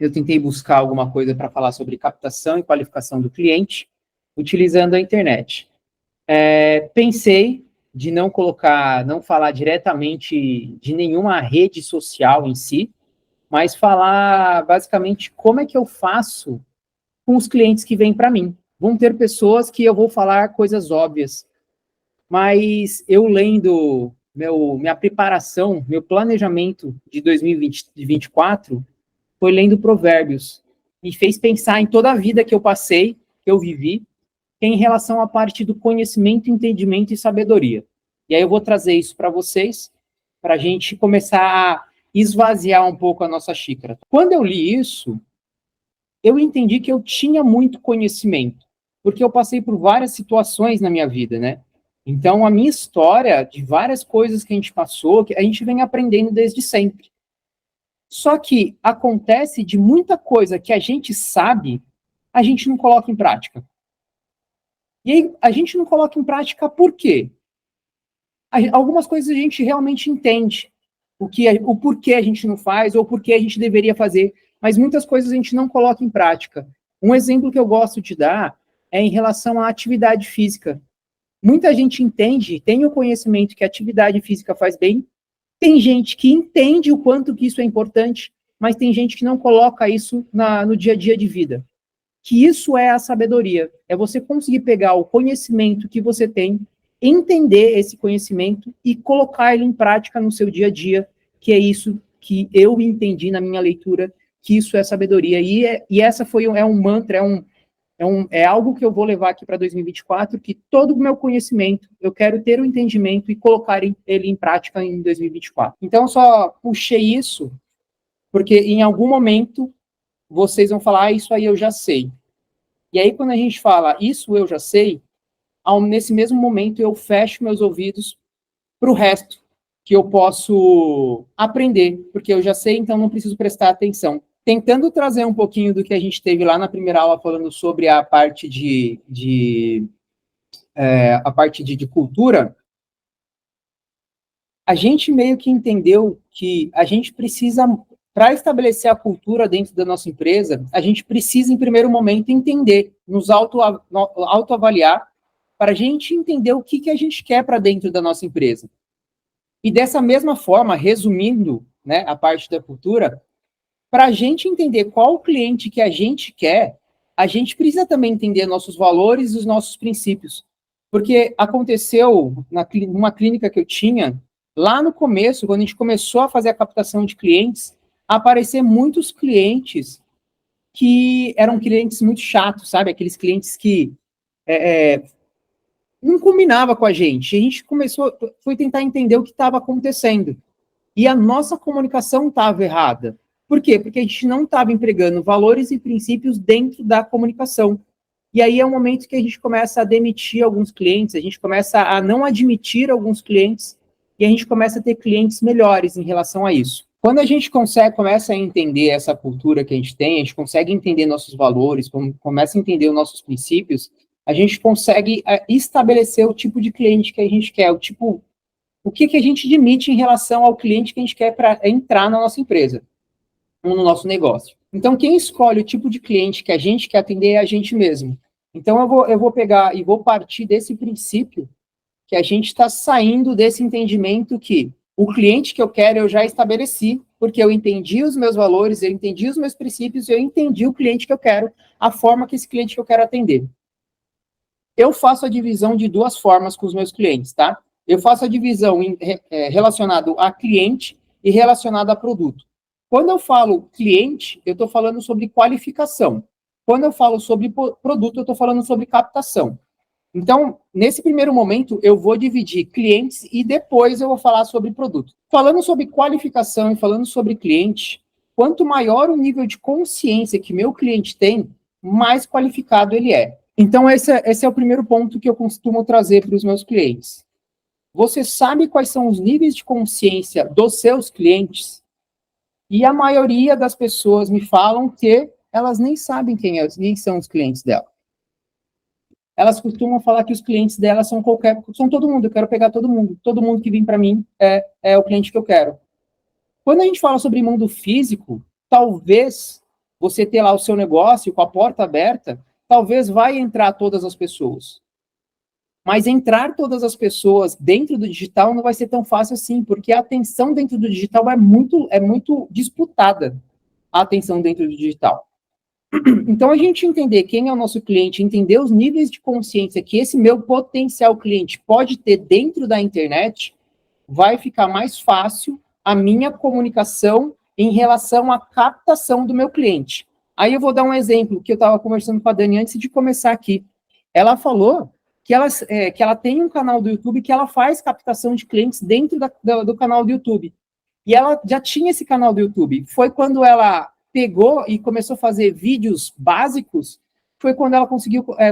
eu tentei buscar alguma coisa para falar sobre captação e qualificação do cliente, utilizando a internet. Pensei de não falar diretamente de nenhuma rede social em si, mas falar basicamente como é que eu faço com os clientes que vêm para mim. Vão ter pessoas que eu vou falar coisas óbvias, mas eu lendo minha preparação, meu planejamento de 2024, foi lendo Provérbios. Me fez pensar em toda a vida que eu passei, que eu vivi, em relação à parte do conhecimento, entendimento e sabedoria. E aí eu vou trazer isso para vocês, para a gente começar a esvaziar um pouco a nossa xícara. Quando eu li isso, eu entendi que eu tinha muito conhecimento, porque eu passei por várias situações na minha vida, né? Então, a minha história, de várias coisas que a gente passou, que a gente vem aprendendo desde sempre. Só que acontece de muita coisa que a gente sabe, a gente não coloca em prática. E aí, a gente não coloca em prática por quê? Algumas coisas a gente realmente entende o porquê a gente não faz ou porquê a gente deveria fazer, mas muitas coisas a gente não coloca em prática. Um exemplo que eu gosto de dar é em relação à atividade física. Muita gente entende, tem o conhecimento que a atividade física faz bem, tem gente que entende o quanto que isso é importante, mas tem gente que não coloca isso no dia a dia de vida. Que isso é a sabedoria, é você conseguir pegar o conhecimento que você tem, entender esse conhecimento e colocar ele em prática no seu dia a dia, que é isso que eu entendi na minha leitura, que isso é sabedoria. E essa é um mantra, é algo que eu vou levar aqui para 2024, que todo o meu conhecimento, eu quero ter o entendimento e colocar ele em prática em 2024. Então, eu só puxei isso, porque em algum momento vocês vão falar, isso aí eu já sei. E aí, quando a gente fala, isso eu já sei, nesse mesmo momento eu fecho meus ouvidos para o resto, que eu posso aprender, porque eu já sei, então não preciso prestar atenção. Tentando trazer um pouquinho do que a gente teve lá na primeira aula, falando sobre a parte de cultura, a gente meio que entendeu que a gente precisa, para estabelecer a cultura dentro da nossa empresa, a gente precisa, em primeiro momento, entender, nos autoavaliar, para a gente entender o que a gente quer para dentro da nossa empresa. E dessa mesma forma, resumindo, né, a parte da cultura, para a gente entender qual o cliente que a gente quer, a gente precisa também entender nossos valores e os nossos princípios. Porque aconteceu numa clínica que eu tinha, lá no começo, quando a gente começou a fazer a captação de clientes, aparecer muitos clientes que eram clientes muito chatos, sabe? Aqueles clientes que não combinava com a gente. A gente foi tentar entender o que estava acontecendo. E a nossa comunicação estava errada. Por quê? Porque a gente não estava empregando valores e princípios dentro da comunicação. E aí é um momento que a gente começa a demitir alguns clientes, a gente começa a não admitir alguns clientes, e a gente começa a ter clientes melhores em relação a isso. Quando a gente começa a entender essa cultura que a gente tem, a gente consegue entender nossos valores, começa a entender os nossos princípios, a gente consegue estabelecer o tipo de cliente que a gente quer, o que a gente admite em relação ao cliente que a gente quer para entrar na nossa empresa, no nosso negócio. Então, quem escolhe o tipo de cliente que a gente quer atender é a gente mesmo. Então, eu vou pegar e vou partir desse princípio que a gente está saindo desse entendimento que o cliente que eu quero eu já estabeleci, porque eu entendi os meus valores, eu entendi os meus princípios, eu entendi o cliente que eu quero, a forma que esse cliente que eu quero atender. Eu faço a divisão de duas formas com os meus clientes, tá? Eu faço a divisão relacionado a cliente e relacionado a produto. Quando eu falo cliente, eu estou falando sobre qualificação. Quando eu falo sobre produto, eu estou falando sobre captação. Então, nesse primeiro momento, eu vou dividir clientes e depois eu vou falar sobre produto. Falando sobre qualificação e falando sobre cliente, quanto maior o nível de consciência que meu cliente tem, mais qualificado ele é. Então, esse é o primeiro ponto que eu costumo trazer para os meus clientes. Você sabe quais são os níveis de consciência dos seus clientes? E a maioria das pessoas me falam que elas nem sabem quem são os clientes dela. Elas costumam falar que os clientes dela são todo mundo, eu quero pegar todo mundo que vem para mim é o cliente que eu quero. Quando a gente fala sobre mundo físico, talvez você ter lá o seu negócio com a porta aberta, talvez vai entrar todas as pessoas. Mas entrar todas as pessoas dentro do digital não vai ser tão fácil assim, porque a atenção dentro do digital é muito disputada, a atenção dentro do digital. Então, a gente entender quem é o nosso cliente, entender os níveis de consciência que esse meu potencial cliente pode ter dentro da internet, vai ficar mais fácil a minha comunicação em relação à captação do meu cliente. Aí eu vou dar um exemplo que eu estava conversando com a Dani antes de começar aqui. Ela falou que ela tem um canal do YouTube que ela faz captação de clientes dentro do canal do YouTube. E ela já tinha esse canal do YouTube. Foi quando ela pegou e começou a fazer vídeos básicos, foi quando ela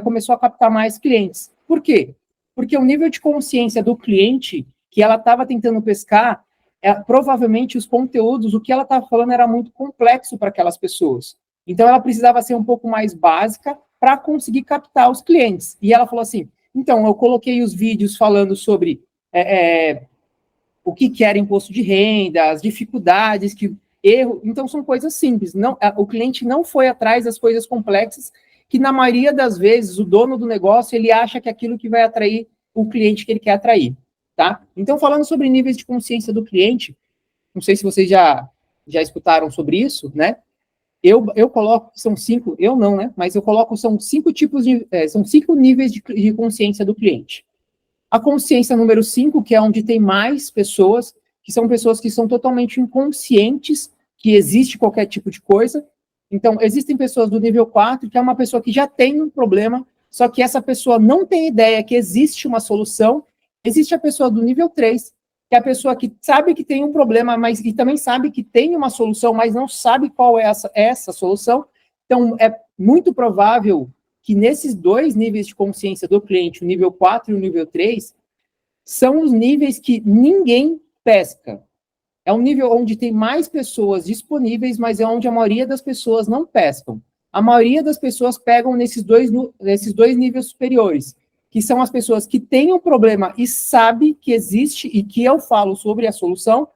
começou a captar mais clientes. Por quê? Porque o nível de consciência do cliente que ela estava tentando pescar, provavelmente os conteúdos, o que ela estava falando era muito complexo para aquelas pessoas. Então, ela precisava ser um pouco mais básica para conseguir captar os clientes. E ela falou assim, então, eu coloquei os vídeos falando sobre o que era imposto de renda, as dificuldades, erro. Então, são coisas simples. O cliente não foi atrás das coisas complexas, que na maioria das vezes o dono do negócio, ele acha que é aquilo que vai atrair o cliente que ele quer atrair. Tá? Então, falando sobre níveis de consciência do cliente, não sei se vocês já escutaram sobre isso, né? Eu coloco, são 5, eu não, né? Mas eu coloco, são 5 tipos são 5 níveis de consciência do cliente. A consciência número 5, que é onde tem mais pessoas, que são pessoas que são totalmente inconscientes que existe qualquer tipo de coisa. Então, existem pessoas do nível 4, que é uma pessoa que já tem um problema, só que essa pessoa não tem ideia que existe uma solução. Existe a pessoa do nível 3, que é a pessoa que sabe que tem um problema, mas e também sabe que tem uma solução, mas não sabe qual é essa solução. Então, é muito provável que nesses 2 níveis de consciência do cliente, o nível 4 e o nível 3, são os níveis que ninguém pesca. É um nível onde tem mais pessoas disponíveis, mas é onde a maioria das pessoas não pescam. A maioria das pessoas pegam nesses dois níveis superiores, que são as pessoas que têm um problema e sabem que existe e que eu falo sobre a solução,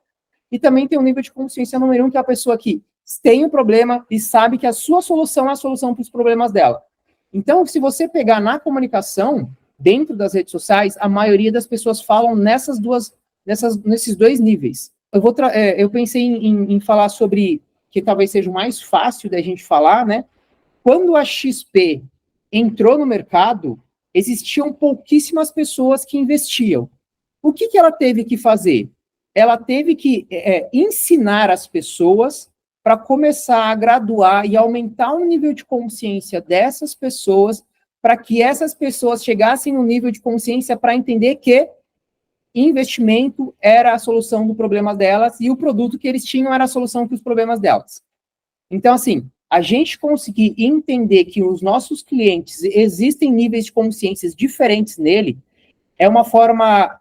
e também tem um nível de consciência número 1, que é a pessoa que tem um problema e sabe que a sua solução é a solução para os problemas dela. Então, se você pegar na comunicação, dentro das redes sociais, a maioria das pessoas falam nesses 2 níveis. Eu pensei em falar sobre, que talvez seja o mais fácil da gente falar, né? Quando a XP entrou no mercado, existiam pouquíssimas pessoas que investiam. O que ela teve que fazer? Ela teve que ensinar as pessoas para começar a graduar e aumentar o nível de consciência dessas pessoas, para que essas pessoas chegassem no nível de consciência para entender que investimento era a solução do problema delas e o produto que eles tinham era a solução para os problemas delas. Então, assim, a gente conseguir entender que os nossos clientes existem níveis de consciências diferentes nele, é uma forma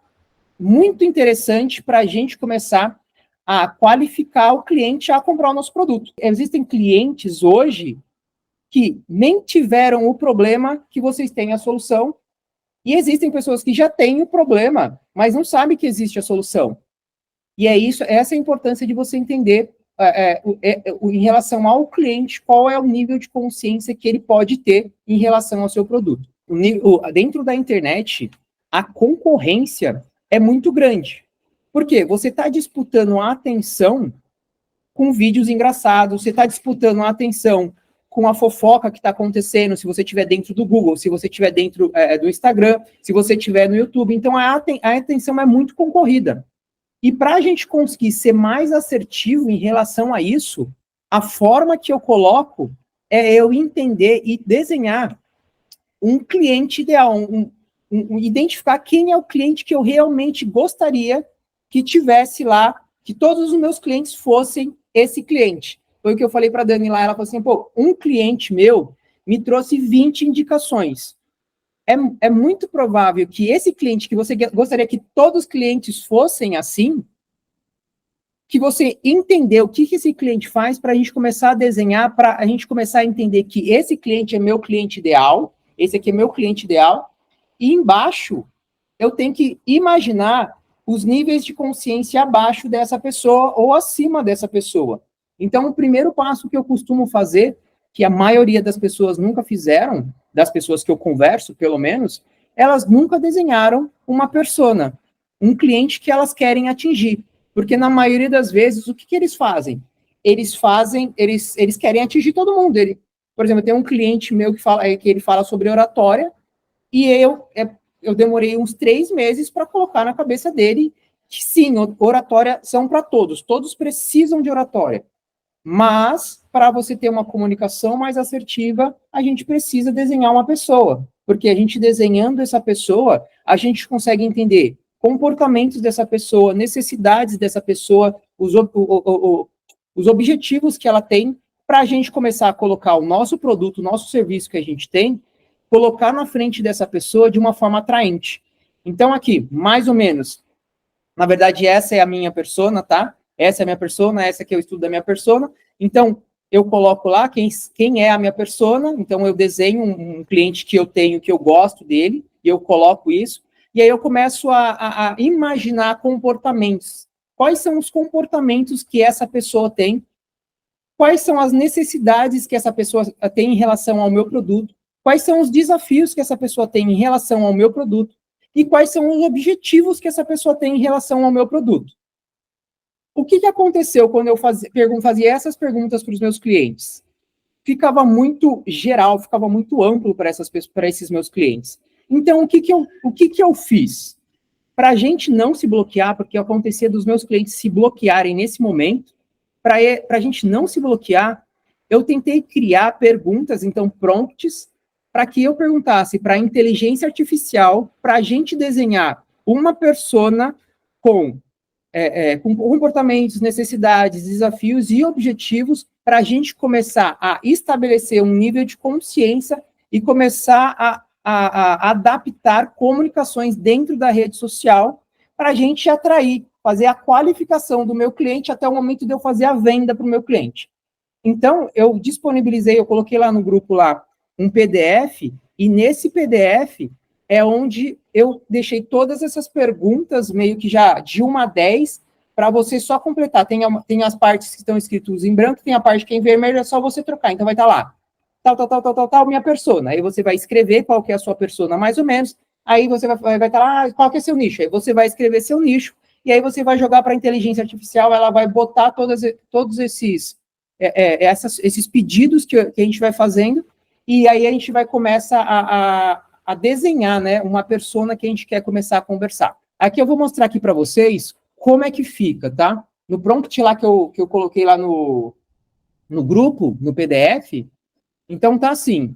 muito interessante para a gente começar a qualificar o cliente a comprar o nosso produto. Existem clientes hoje que nem tiveram o problema que vocês têm a solução, e existem pessoas que já têm o problema, mas não sabem que existe a solução. E essa é a importância de você entender em relação ao cliente, qual é o nível de consciência que ele pode ter em relação ao seu produto. Dentro da internet, a concorrência é muito grande. Por quê? Você está disputando a atenção com vídeos engraçados, você está disputando a atenção com a fofoca que está acontecendo, se você estiver dentro do Google, se você estiver dentro do Instagram, se você estiver no YouTube. Então, a atenção é muito concorrida. E para a gente conseguir ser mais assertivo em relação a isso, a forma que eu coloco é eu entender e desenhar um cliente ideal, identificar quem é o cliente que eu realmente gostaria que tivesse lá, que todos os meus clientes fossem esse cliente. Foi o que eu falei para a Dani lá, ela falou assim, um cliente meu me trouxe 20 indicações. É muito provável que esse cliente, que você gostaria que todos os clientes fossem assim, que você entender o que esse cliente faz para a gente começar a desenhar, para a gente começar a entender que esse cliente é meu cliente ideal, esse aqui é meu cliente ideal, e embaixo eu tenho que imaginar os níveis de consciência abaixo dessa pessoa ou acima dessa pessoa. Então, o primeiro passo que eu costumo fazer, que a maioria das pessoas nunca fizeram, das pessoas que eu converso, pelo menos, elas nunca desenharam uma persona, um cliente que elas querem atingir. Porque na maioria das vezes, o que, que eles fazem? Eles querem atingir todo mundo. Por exemplo, tem um cliente meu que ele fala sobre oratória, e eu demorei uns 3 meses para colocar na cabeça dele que sim, oratória são para todos, todos precisam de oratória. Mas, para você ter uma comunicação mais assertiva, a gente precisa desenhar uma pessoa, porque a gente desenhando essa pessoa, a gente consegue entender comportamentos dessa pessoa, necessidades dessa pessoa, os objetivos que ela tem, para a gente começar a colocar o nosso produto, o nosso serviço que a gente tem, colocar na frente dessa pessoa de uma forma atraente. Então, aqui, mais ou menos, na verdade, essa é a minha persona, tá? Essa é a minha persona, essa aqui é o estudo da minha persona. Então, eu coloco lá quem é a minha persona, então eu desenho um cliente que eu tenho, que eu gosto dele, e eu coloco isso, e aí eu começo a imaginar comportamentos. Quais são os comportamentos que essa pessoa tem? Quais são as necessidades que essa pessoa tem em relação ao meu produto? Quais são os desafios que essa pessoa tem em relação ao meu produto? E quais são os objetivos que essa pessoa tem em relação ao meu produto? O que aconteceu quando eu fazia essas perguntas para os meus clientes? Ficava muito geral, ficava muito amplo para esses meus clientes. Então, o que eu fiz? Para a gente não se bloquear, porque acontecia dos meus clientes se bloquearem nesse momento, para a gente não se bloquear, eu tentei criar perguntas, então, prompts, para que eu perguntasse para a inteligência artificial, para a gente desenhar uma persona com comportamentos, necessidades, desafios e objetivos, para a gente começar a estabelecer um nível de consciência e começar a adaptar comunicações dentro da rede social para a gente atrair, fazer a qualificação do meu cliente até o momento de eu fazer a venda para o meu cliente. Então, eu disponibilizei, eu coloquei lá no grupo lá um PDF, e nesse PDF é onde eu deixei todas essas perguntas, meio que já de 1 a 10, para você só completar. Tem as partes que estão escritas em branco, tem a parte que é em vermelho, é só você trocar. Então, vai estar lá, tal, minha persona. Aí você vai escrever qual que é a sua persona, mais ou menos. Aí você vai estar lá, qual que é seu nicho. Aí você vai escrever seu nicho, e aí você vai jogar para a inteligência artificial, ela vai botar todos esses pedidos que a gente vai fazendo, e aí a gente vai começar a desenhar, né, uma persona que a gente quer começar a conversar. Aqui eu vou mostrar aqui para vocês como é que fica, tá? No prompt lá que eu coloquei lá no grupo, no PDF, então tá assim.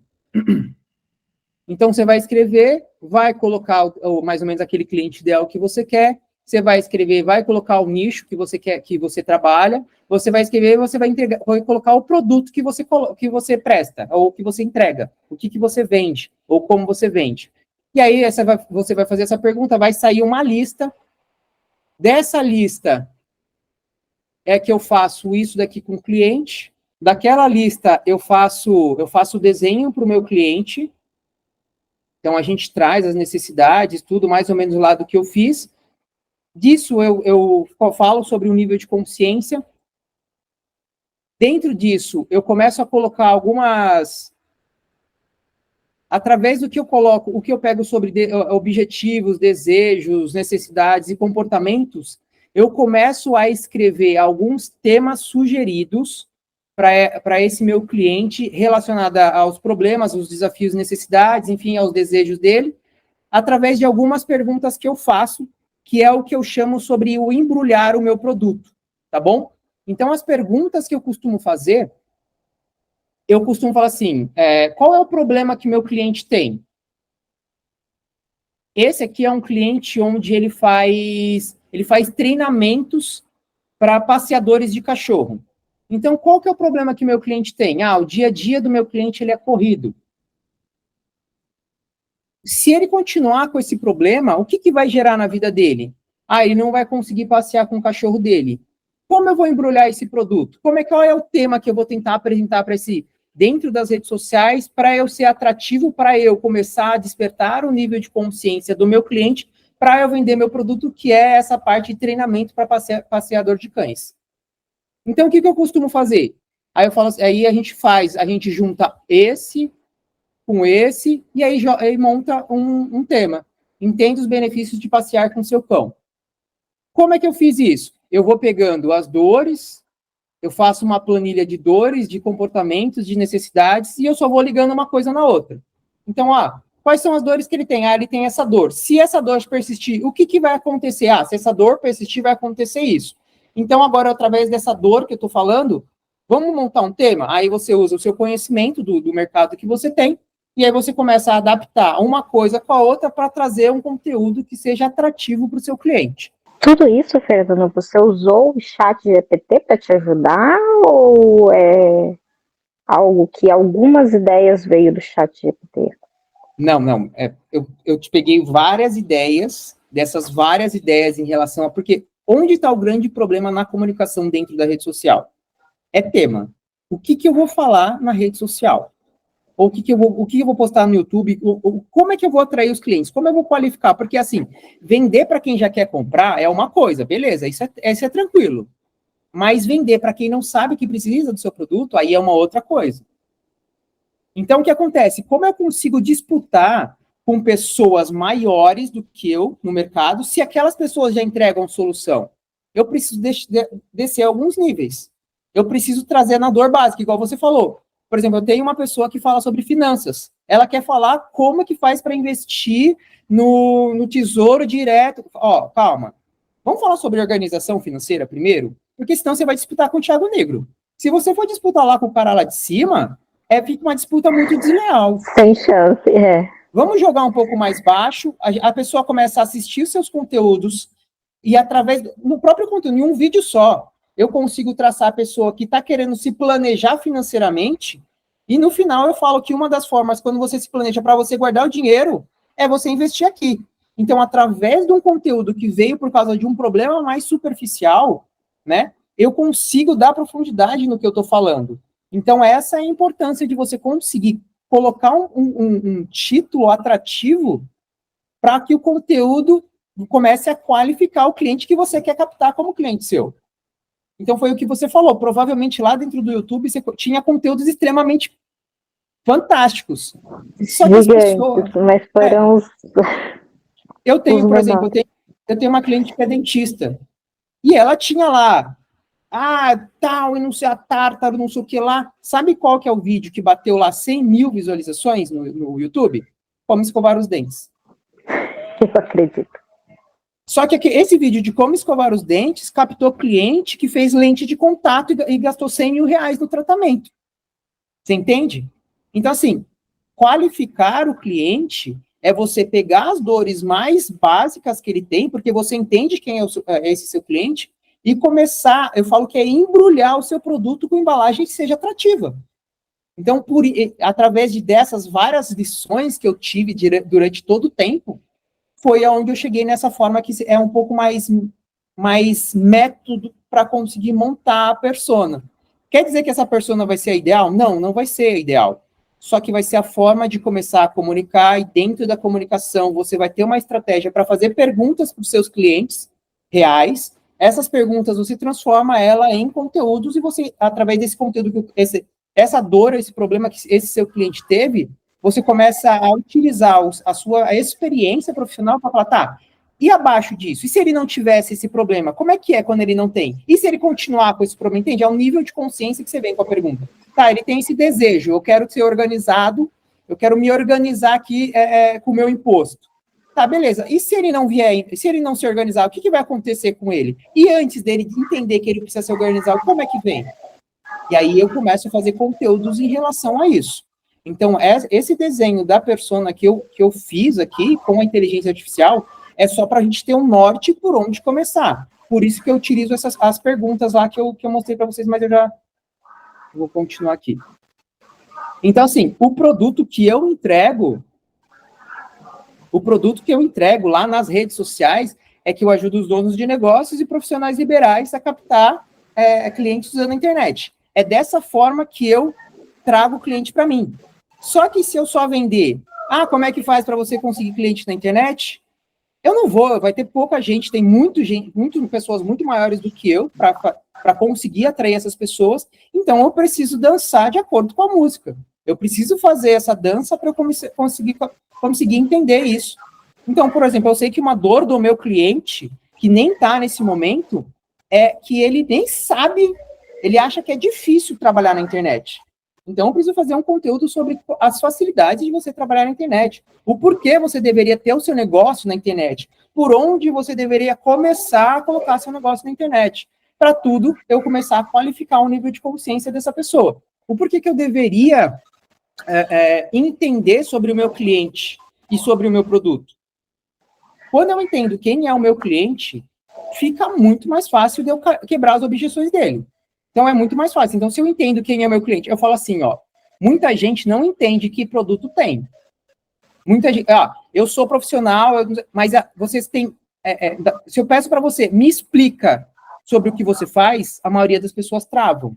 Então você vai escrever, vai colocar mais ou menos aquele cliente ideal que você quer, você vai escrever, vai colocar o nicho que você quer, que você trabalha, você vai escrever, você vai colocar o produto que você presta, ou que você entrega, o que você vende, ou como você vende. E aí você vai fazer essa pergunta, vai sair uma lista. Dessa lista é que eu faço isso daqui com o cliente. Daquela lista eu faço o desenho para o meu cliente. Então a gente traz as necessidades, tudo mais ou menos lá do que eu fiz. Disso eu falo sobre o nível de consciência. Dentro disso, eu começo a colocar através do que eu coloco, o que eu pego sobre objetivos, desejos, necessidades e comportamentos, eu começo a escrever alguns temas sugeridos para esse meu cliente relacionado aos problemas, aos desafios, necessidades, enfim, aos desejos dele, através de algumas perguntas que eu faço, que é o que eu chamo sobre o embrulhar o meu produto, tá bom? Então, as perguntas que eu costumo fazer, eu costumo falar assim, qual é o problema que meu cliente tem? Esse aqui é um cliente onde ele faz treinamentos para passeadores de cachorro. Então, qual que é o problema que meu cliente tem? O dia a dia do meu cliente ele é corrido. Se ele continuar com esse problema, o que vai gerar na vida dele? Ele não vai conseguir passear com o cachorro dele. Como eu vou embrulhar esse produto? Qual é o tema que eu vou tentar apresentar para dentro das redes sociais, para eu ser atrativo, para eu começar a despertar o nível de consciência do meu cliente, para eu vender meu produto, que é essa parte de treinamento para passeador de cães. Então, o que eu costumo fazer? Aí eu falo assim, aí a gente junta esse com esse, e aí monta um tema. Entenda os benefícios de passear com seu cão. Como é que eu fiz isso? Eu vou pegando as dores, eu faço uma planilha de dores, de comportamentos, de necessidades, e eu só vou ligando uma coisa na outra. Então, quais são as dores que ele tem? Ele tem essa dor. Se essa dor persistir, o que vai acontecer? Se essa dor persistir, vai acontecer isso. Então, agora, através dessa dor que eu estou falando, vamos montar um tema? Aí você usa o seu conhecimento do mercado que você tem, e aí você começa a adaptar uma coisa com a outra para trazer um conteúdo que seja atrativo para o seu cliente. Tudo isso, Fernando, você usou o chat GPT para te ajudar ou é algo que algumas ideias veio do chat GPT? Não. Eu te peguei várias ideias, dessas várias ideias em relação a... Porque onde está o grande problema na comunicação dentro da rede social? É tema. O que eu vou falar na rede social? Ou o que eu vou postar no YouTube? Como é que eu vou atrair os clientes? Como eu vou qualificar? Porque, assim, vender para quem já quer comprar é uma coisa, beleza, isso é tranquilo. Mas vender para quem não sabe que precisa do seu produto, aí é uma outra coisa. Então, o que acontece? Como eu consigo disputar com pessoas maiores do que eu no mercado, se aquelas pessoas já entregam solução? Eu preciso descer alguns níveis. Eu preciso trazer na dor básica, igual você falou. Por exemplo, eu tenho uma pessoa que fala sobre finanças. Ela quer falar como que faz para investir no Tesouro Direto. Calma. Vamos falar sobre organização financeira primeiro? Porque senão você vai disputar com o Thiago Negro. Se você for disputar lá com o cara lá de cima, fica uma disputa muito desleal. Sem chance, Vamos jogar um pouco mais baixo, a pessoa começa a assistir os seus conteúdos e no próprio conteúdo, em um vídeo só, eu consigo traçar a pessoa que está querendo se planejar financeiramente e no final eu falo que uma das formas, quando você se planeja para você guardar o dinheiro, é você investir aqui. Então, através de um conteúdo que veio por causa de um problema mais superficial, né, eu consigo dar profundidade no que eu estou falando. Então, essa é a importância de você conseguir colocar um título atrativo para que o conteúdo comece a qualificar o cliente que você quer captar como cliente seu. Então, foi o que você falou. Provavelmente, lá dentro do YouTube, você tinha conteúdos extremamente fantásticos. Só que as pessoas... Mas foram Eu tenho, por exemplo, eu tenho uma cliente que é dentista. E ela tinha lá tal, e não sei a tártaro, não sei o que lá. Sabe qual que é o vídeo que bateu lá 100 mil visualizações no YouTube? Como escovar os dentes. Eu acredito. Só que esse vídeo de como escovar os dentes captou cliente que fez lente de contato e gastou 100 mil reais no tratamento. Você entende? Então, assim, qualificar o cliente é você pegar as dores mais básicas que ele tem, porque você entende quem é esse seu cliente, e começar, eu falo que é embrulhar o seu produto com embalagem que seja atrativa. Então, através dessas várias lições que eu tive durante todo o tempo, foi aonde eu cheguei nessa forma que é um pouco mais método para conseguir montar a persona. Quer dizer que essa persona vai ser a ideal? Não vai ser a ideal. Só que vai ser a forma de começar a comunicar, e dentro da comunicação você vai ter uma estratégia para fazer perguntas para os seus clientes reais. Essas perguntas você transforma ela em conteúdos e você, através desse conteúdo, essa dor, esse problema que esse seu cliente teve, você começa a utilizar a sua experiência profissional para falar, e abaixo disso? E se ele não tivesse esse problema? Como é que é quando ele não tem? E se ele continuar com esse problema? Entende? É um nível de consciência que você vem com a pergunta. Ele tem esse desejo, eu quero ser organizado, eu quero me organizar aqui com o meu imposto. Beleza. E se ele não vier, se ele não se organizar, o que vai acontecer com ele? E antes dele entender que ele precisa se organizar, como é que vem? E aí eu começo a fazer conteúdos em relação a isso. Então, esse desenho da persona que eu fiz aqui com a inteligência artificial é só para a gente ter um norte por onde começar. Por isso que eu utilizo as perguntas lá que eu mostrei para vocês, mas eu já vou continuar aqui. Então, assim, o produto que eu entrego lá nas redes sociais é que eu ajudo os donos de negócios e profissionais liberais a captar clientes usando a internet. É dessa forma que eu trago o cliente para mim. Só que se eu só vender, como é que faz para você conseguir cliente na internet? eu não vou, vai ter pouca gente, tem muitas pessoas muito maiores do que eu para conseguir atrair essas pessoas, então eu preciso dançar de acordo com a música. Eu preciso fazer essa dança para eu conseguir entender isso. Então, por exemplo, eu sei que uma dor do meu cliente, que nem está nesse momento, é que ele nem sabe, ele acha que é difícil trabalhar na internet. Então, eu preciso fazer um conteúdo sobre as facilidades de você trabalhar na internet. O porquê você deveria ter o seu negócio na internet. Por onde você deveria começar a colocar seu negócio na internet. Para tudo, eu começar a qualificar o nível de consciência dessa pessoa. O porquê que eu deveria entender sobre o meu cliente e sobre o meu produto. Quando eu entendo quem é o meu cliente, fica muito mais fácil de eu quebrar as objeções dele. Então, é muito mais fácil. Então, se eu entendo quem é o meu cliente, eu falo assim, ó, muita gente não entende que produto tem. Muita gente, eu sou profissional, mas vocês têm... se eu peço para você, me explica sobre o que você faz, a maioria das pessoas travam.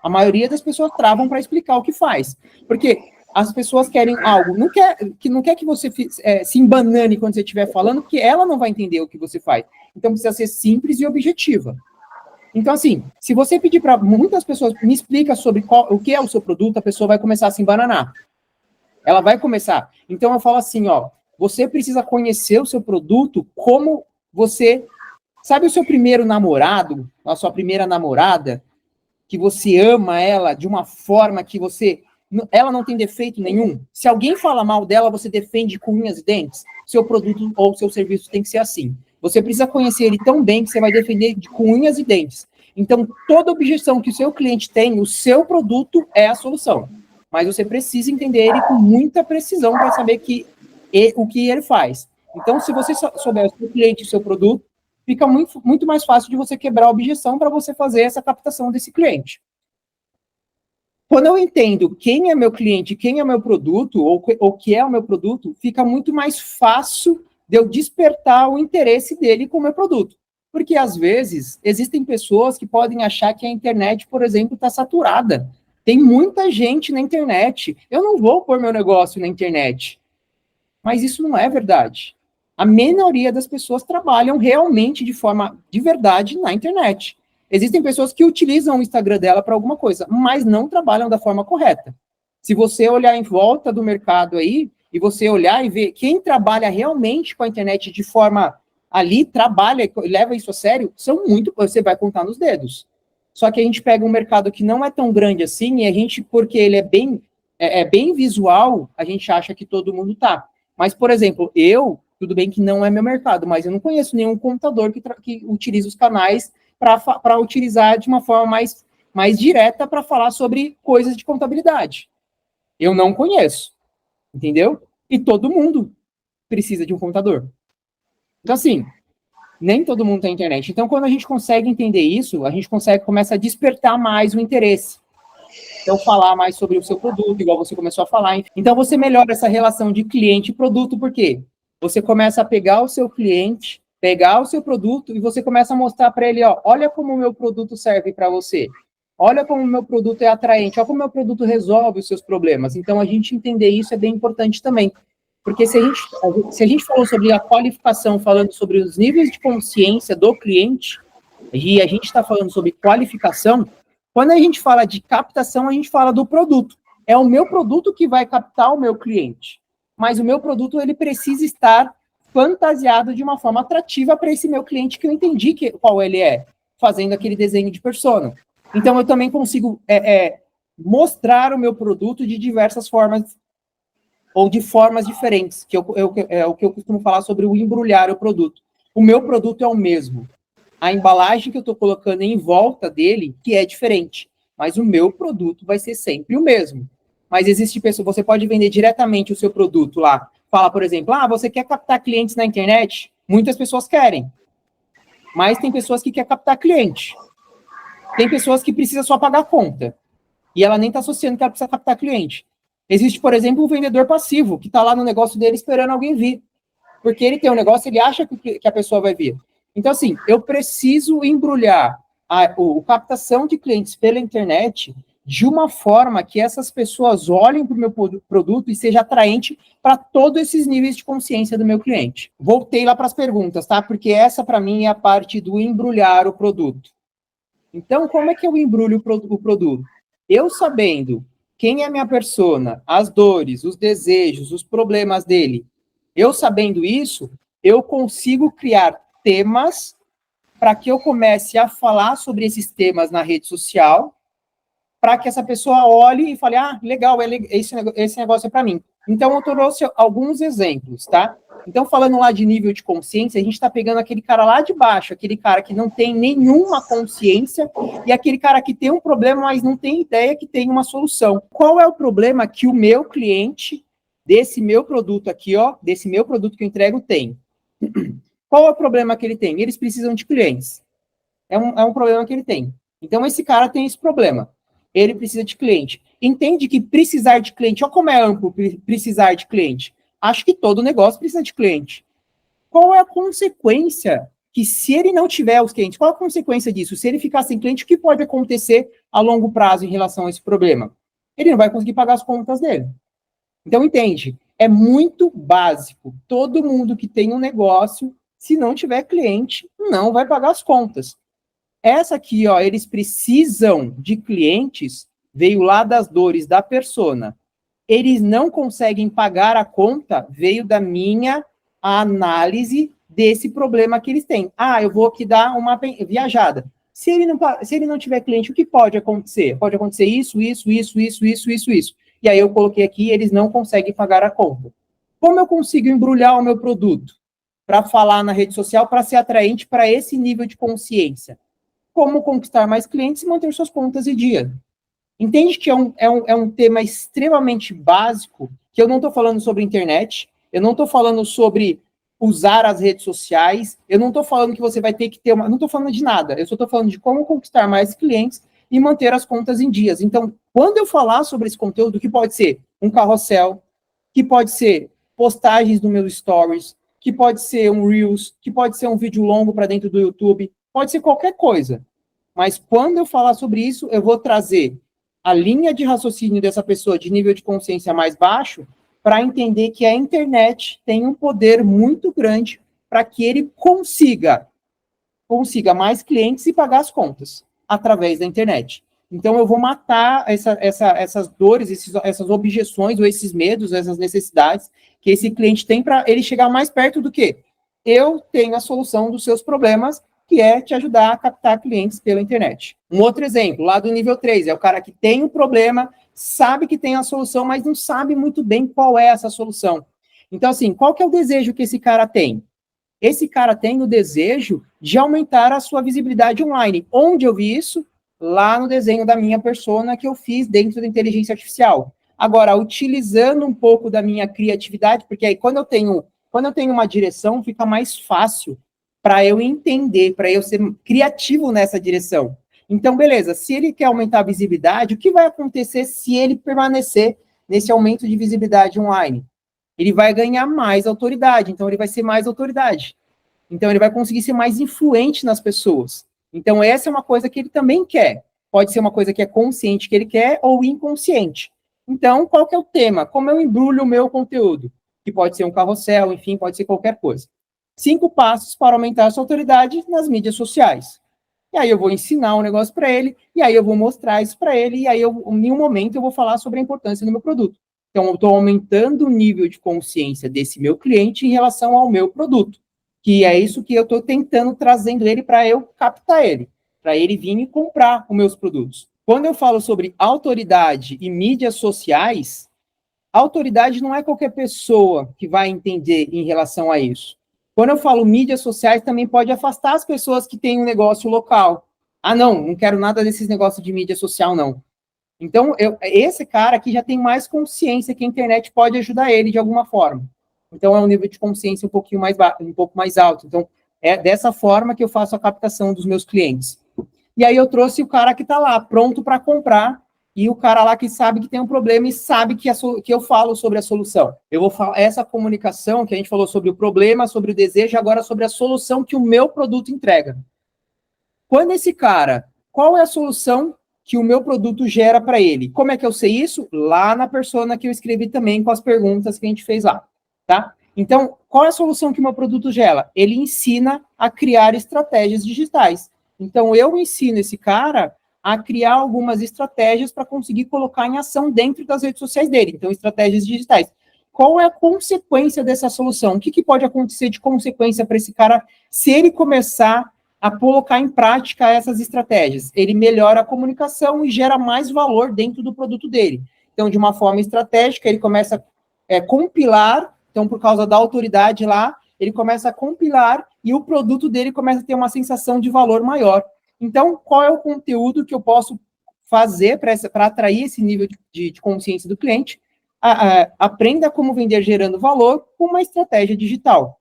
A maioria das pessoas travam para explicar o que faz. Porque as pessoas querem algo, não quer que você se embanane quando você estiver falando, porque ela não vai entender o que você faz. Então, precisa ser simples e objetiva. Então, assim, se você pedir para muitas pessoas, me explica sobre o que é o seu produto, a pessoa vai começar a se embananar. Ela vai começar. Então, eu falo assim, ó, você precisa conhecer o seu produto como você... Sabe o seu primeiro namorado, a sua primeira namorada, que você ama ela de uma forma que ela não tem defeito nenhum? Se alguém fala mal dela, você defende com unhas e dentes? Seu produto ou seu serviço tem que ser assim. Você precisa conhecer ele tão bem que você vai defender com unhas e dentes. Então, toda objeção que o seu cliente tem, o seu produto é a solução. Mas você precisa entender ele com muita precisão para saber o que ele faz. Então, se você souber o seu cliente e o seu produto, fica muito, muito mais fácil de você quebrar a objeção para você fazer essa captação desse cliente. Quando eu entendo quem é meu cliente, quem é meu produto, ou o que é o meu produto, fica muito mais fácil de eu despertar o interesse dele com o meu produto. Porque, às vezes, existem pessoas que podem achar que a internet, por exemplo, está saturada. Tem muita gente na internet. Eu não vou pôr meu negócio na internet. Mas isso não é verdade. A minoria das pessoas trabalham realmente de verdade na internet. Existem pessoas que utilizam o Instagram dela para alguma coisa, mas não trabalham da forma correta. Se você olhar em volta do mercado aí, e você olhar e ver quem trabalha realmente com a internet de forma ali, trabalha, leva isso a sério, você vai contar nos dedos. Só que a gente pega um mercado que não é tão grande assim, e a gente, porque ele é bem visual, a gente acha que todo mundo tá. Mas, por exemplo, tudo bem que não é meu mercado, mas eu não conheço nenhum contador que utiliza os canais para utilizar de uma forma mais direta para falar sobre coisas de contabilidade. Eu não conheço, entendeu? E todo mundo precisa de um contador. Então, assim, nem todo mundo tem internet. Então, quando a gente consegue entender isso, a gente começa a despertar mais o interesse. Então, falar mais sobre o seu produto, igual você começou a falar. Então, você melhora essa relação de cliente e produto, por quê? Você começa a pegar o seu cliente, pegar o seu produto e você começa a mostrar para ele, ó, olha como o meu produto serve para você. Olha como o meu produto é atraente, olha como o meu produto resolve os seus problemas. Então, a gente entender isso é bem importante também. Porque se a gente falou sobre a qualificação, falando sobre os níveis de consciência do cliente, e a gente está falando sobre qualificação, quando a gente fala de captação, a gente fala do produto. É o meu produto que vai captar o meu cliente. Mas o meu produto, ele precisa estar fantasiado de uma forma atrativa para esse meu cliente que eu entendi qual ele é, fazendo aquele desenho de persona. Então, eu também consigo mostrar o meu produto de diversas formas, ou de formas diferentes, que é o que eu costumo falar sobre o embrulhar o produto. O meu produto é o mesmo. A embalagem que eu estou colocando em volta dele, que é diferente. Mas o meu produto vai ser sempre o mesmo. Mas existe pessoa, você pode vender diretamente o seu produto lá. Fala, por exemplo, você quer captar clientes na internet? Muitas pessoas querem. Mas tem pessoas que querem captar cliente. Tem pessoas que precisam só pagar a conta. E ela nem está associando que ela precisa captar cliente. Existe, por exemplo, um vendedor passivo, que está lá no negócio dele esperando alguém vir. Porque ele tem um negócio, ele acha que a pessoa vai vir. Então, assim, eu preciso embrulhar a captação de clientes pela internet de uma forma que essas pessoas olhem para o meu produto e seja atraente para todos esses níveis de consciência do meu cliente. Voltei lá para as perguntas, tá? Porque essa, para mim, é a parte do embrulhar o produto. Então, como é que eu embrulho o produto? Eu sabendo quem é a minha persona, as dores, os desejos, os problemas dele, eu sabendo isso, eu consigo criar temas para que eu comece a falar sobre esses temas na rede social, para que essa pessoa olhe e fale, ah, legal, esse negócio é para mim. Então, eu trouxe alguns exemplos, tá? Então, falando lá de nível de consciência, a gente está pegando aquele cara lá de baixo, aquele cara que não tem nenhuma consciência, e aquele cara que tem um problema, mas não tem ideia que tem uma solução. Qual é o problema que o meu cliente, desse meu produto aqui, ó, desse meu produto que eu entrego, tem? Qual é o problema que ele tem? Eles precisam de clientes. É um problema que ele tem. Então, esse cara tem esse problema. Ele precisa de cliente. Entende que precisar de cliente, olha como é amplo precisar de cliente. Acho que todo negócio precisa de cliente. Qual é a consequência que, se ele não tiver os clientes, qual a consequência disso? Se ele ficar sem cliente, o que pode acontecer a longo prazo em relação a esse problema? Ele não vai conseguir pagar as contas dele. Então, entende? É muito básico. Todo mundo que tem um negócio, se não tiver cliente, não vai pagar as contas. Essa aqui, ó, eles precisam de clientes, veio lá das dores da persona. Eles não conseguem pagar a conta, veio da minha análise desse problema que eles têm. Ah, eu vou aqui dar uma viajada. Se ele não tiver cliente, o que pode acontecer? Pode acontecer isso. E aí eu coloquei aqui, eles não conseguem pagar a conta. Como eu consigo embrulhar o meu produto para falar na rede social, para ser atraente para esse nível de consciência? Como conquistar mais clientes e manter suas contas em dia. Entende que é um tema extremamente básico, que eu não estou falando sobre internet, eu não estou falando sobre usar as redes sociais, eu não estou falando que você vai ter que ter uma... Não estou falando de nada, eu só estou falando de como conquistar mais clientes e manter as contas em dias. Então, quando eu falar sobre esse conteúdo, que pode ser um carrossel, que pode ser postagens no meu stories, que pode ser um Reels, que pode ser um vídeo longo para dentro do YouTube, pode ser qualquer coisa. Mas quando eu falar sobre isso, eu vou trazer a linha de raciocínio dessa pessoa de nível de consciência mais baixo para entender que a internet tem um poder muito grande para que ele consiga mais clientes e pagar as contas através da internet. Então, eu vou matar essas dores, essas objeções, ou esses medos, essas necessidades que esse cliente tem para ele chegar mais perto do que eu tenho a solução dos seus problemas, que é te ajudar a captar clientes pela internet. Um outro exemplo, lá do nível 3, é o cara que tem um problema, sabe que tem a solução, mas não sabe muito bem qual é essa solução. Então, assim, qual que é o desejo que esse cara tem? Esse cara tem o desejo de aumentar a sua visibilidade online. Onde eu vi isso? Lá no desenho da minha persona que eu fiz dentro da inteligência artificial. Agora, utilizando um pouco da minha criatividade, porque aí quando eu tenho uma direção, fica mais fácil para eu entender, para eu ser criativo nessa direção. Então, beleza, se ele quer aumentar a visibilidade, o que vai acontecer se ele permanecer nesse aumento de visibilidade online? Ele vai ganhar mais autoridade, então ele vai ser mais autoridade. Então ele vai conseguir ser mais influente nas pessoas. Então essa é uma coisa que ele também quer. Pode ser uma coisa que é consciente que ele quer ou inconsciente. Então, qual que é o tema? Como eu embrulho o meu conteúdo? Que pode ser um carrossel, enfim, pode ser qualquer coisa. 5 passos para aumentar a sua autoridade nas mídias sociais. E aí eu vou ensinar um negócio para ele, e aí eu vou mostrar isso para ele, e aí em um momento eu vou falar sobre a importância do meu produto. Então, eu estou aumentando o nível de consciência desse meu cliente em relação ao meu produto, que é isso que eu estou tentando trazendo ele para eu captar ele, para ele vir e comprar os meus produtos. Quando eu falo sobre autoridade e mídias sociais, autoridade não é qualquer pessoa que vai entender em relação a isso. Quando eu falo mídias sociais, também pode afastar as pessoas que têm um negócio local. Ah, não quero nada desses negócios de mídia social, não. Então, esse cara aqui já tem mais consciência que a internet pode ajudar ele de alguma forma. Então, é um nível de consciência um pouco mais alto. Então, é dessa forma que eu faço a captação dos meus clientes. E aí eu trouxe o cara que está lá, pronto para comprar, e o cara lá que sabe que tem um problema e sabe que eu falo sobre a solução. Eu vou falar essa comunicação que a gente falou sobre o problema, sobre o desejo, agora sobre a solução que o meu produto entrega. Quando esse cara, qual é a solução que o meu produto gera para ele. Como é que eu sei isso? Lá na persona que eu escrevi também com as perguntas que a gente fez lá, tá? Então, qual é a solução que o meu produto gera? Ele ensina a criar estratégias digitais. Então, eu ensino esse cara a criar algumas estratégias para conseguir colocar em ação dentro das redes sociais dele. Então, estratégias digitais. Qual é a consequência dessa solução? O que pode acontecer de consequência para esse cara se ele começar a colocar em prática essas estratégias? Ele melhora a comunicação e gera mais valor dentro do produto dele. Então, de uma forma estratégica, ele começa a compilar, então, por causa da autoridade lá, ele começa a compilar e o produto dele começa a ter uma sensação de valor maior. Então, qual é o conteúdo que eu posso fazer para atrair esse nível de consciência do cliente? Aprenda como vender gerando valor com uma estratégia digital.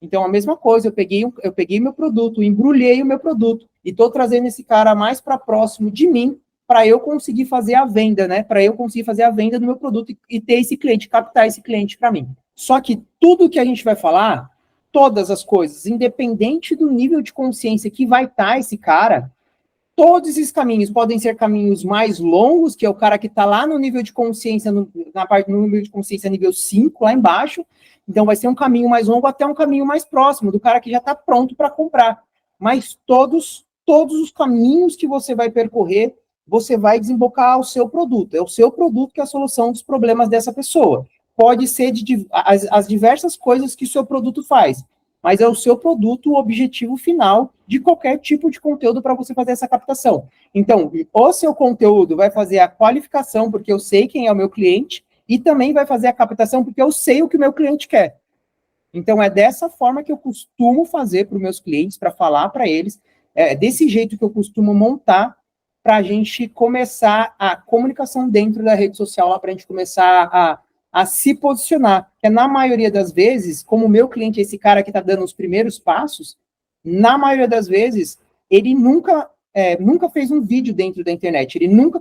Então, a mesma coisa, eu peguei meu produto, embrulhei o meu produto e estou trazendo esse cara mais para próximo de mim para eu conseguir fazer a venda, né? Para eu conseguir fazer a venda do meu produto e ter esse cliente, captar esse cliente para mim. Só que tudo que a gente vai falar, todas as coisas, independente do nível de consciência que vai estar esse cara, todos esses caminhos podem ser caminhos mais longos, que é o cara que está lá no nível de consciência, no nível de consciência nível 5, lá embaixo. Então, vai ser um caminho mais longo até um caminho mais próximo, do cara que já está pronto para comprar. Mas todos os caminhos que você vai percorrer, você vai desembocar ao seu produto. É o seu produto que é a solução dos problemas dessa pessoa. Pode ser as diversas coisas que o seu produto faz, mas é o seu produto o objetivo final de qualquer tipo de conteúdo para você fazer essa captação. Então, o seu conteúdo vai fazer a qualificação, porque eu sei quem é o meu cliente, e também vai fazer a captação, porque eu sei o que o meu cliente quer. Então, é dessa forma que eu costumo fazer para os meus clientes, para falar para eles, é desse jeito que eu costumo montar para a gente começar a comunicação dentro da rede social, lá para a gente começar a se posicionar. Porque na maioria das vezes, como o meu cliente é esse cara que está dando os primeiros passos, na maioria das vezes, ele nunca fez um vídeo dentro da internet, ele nunca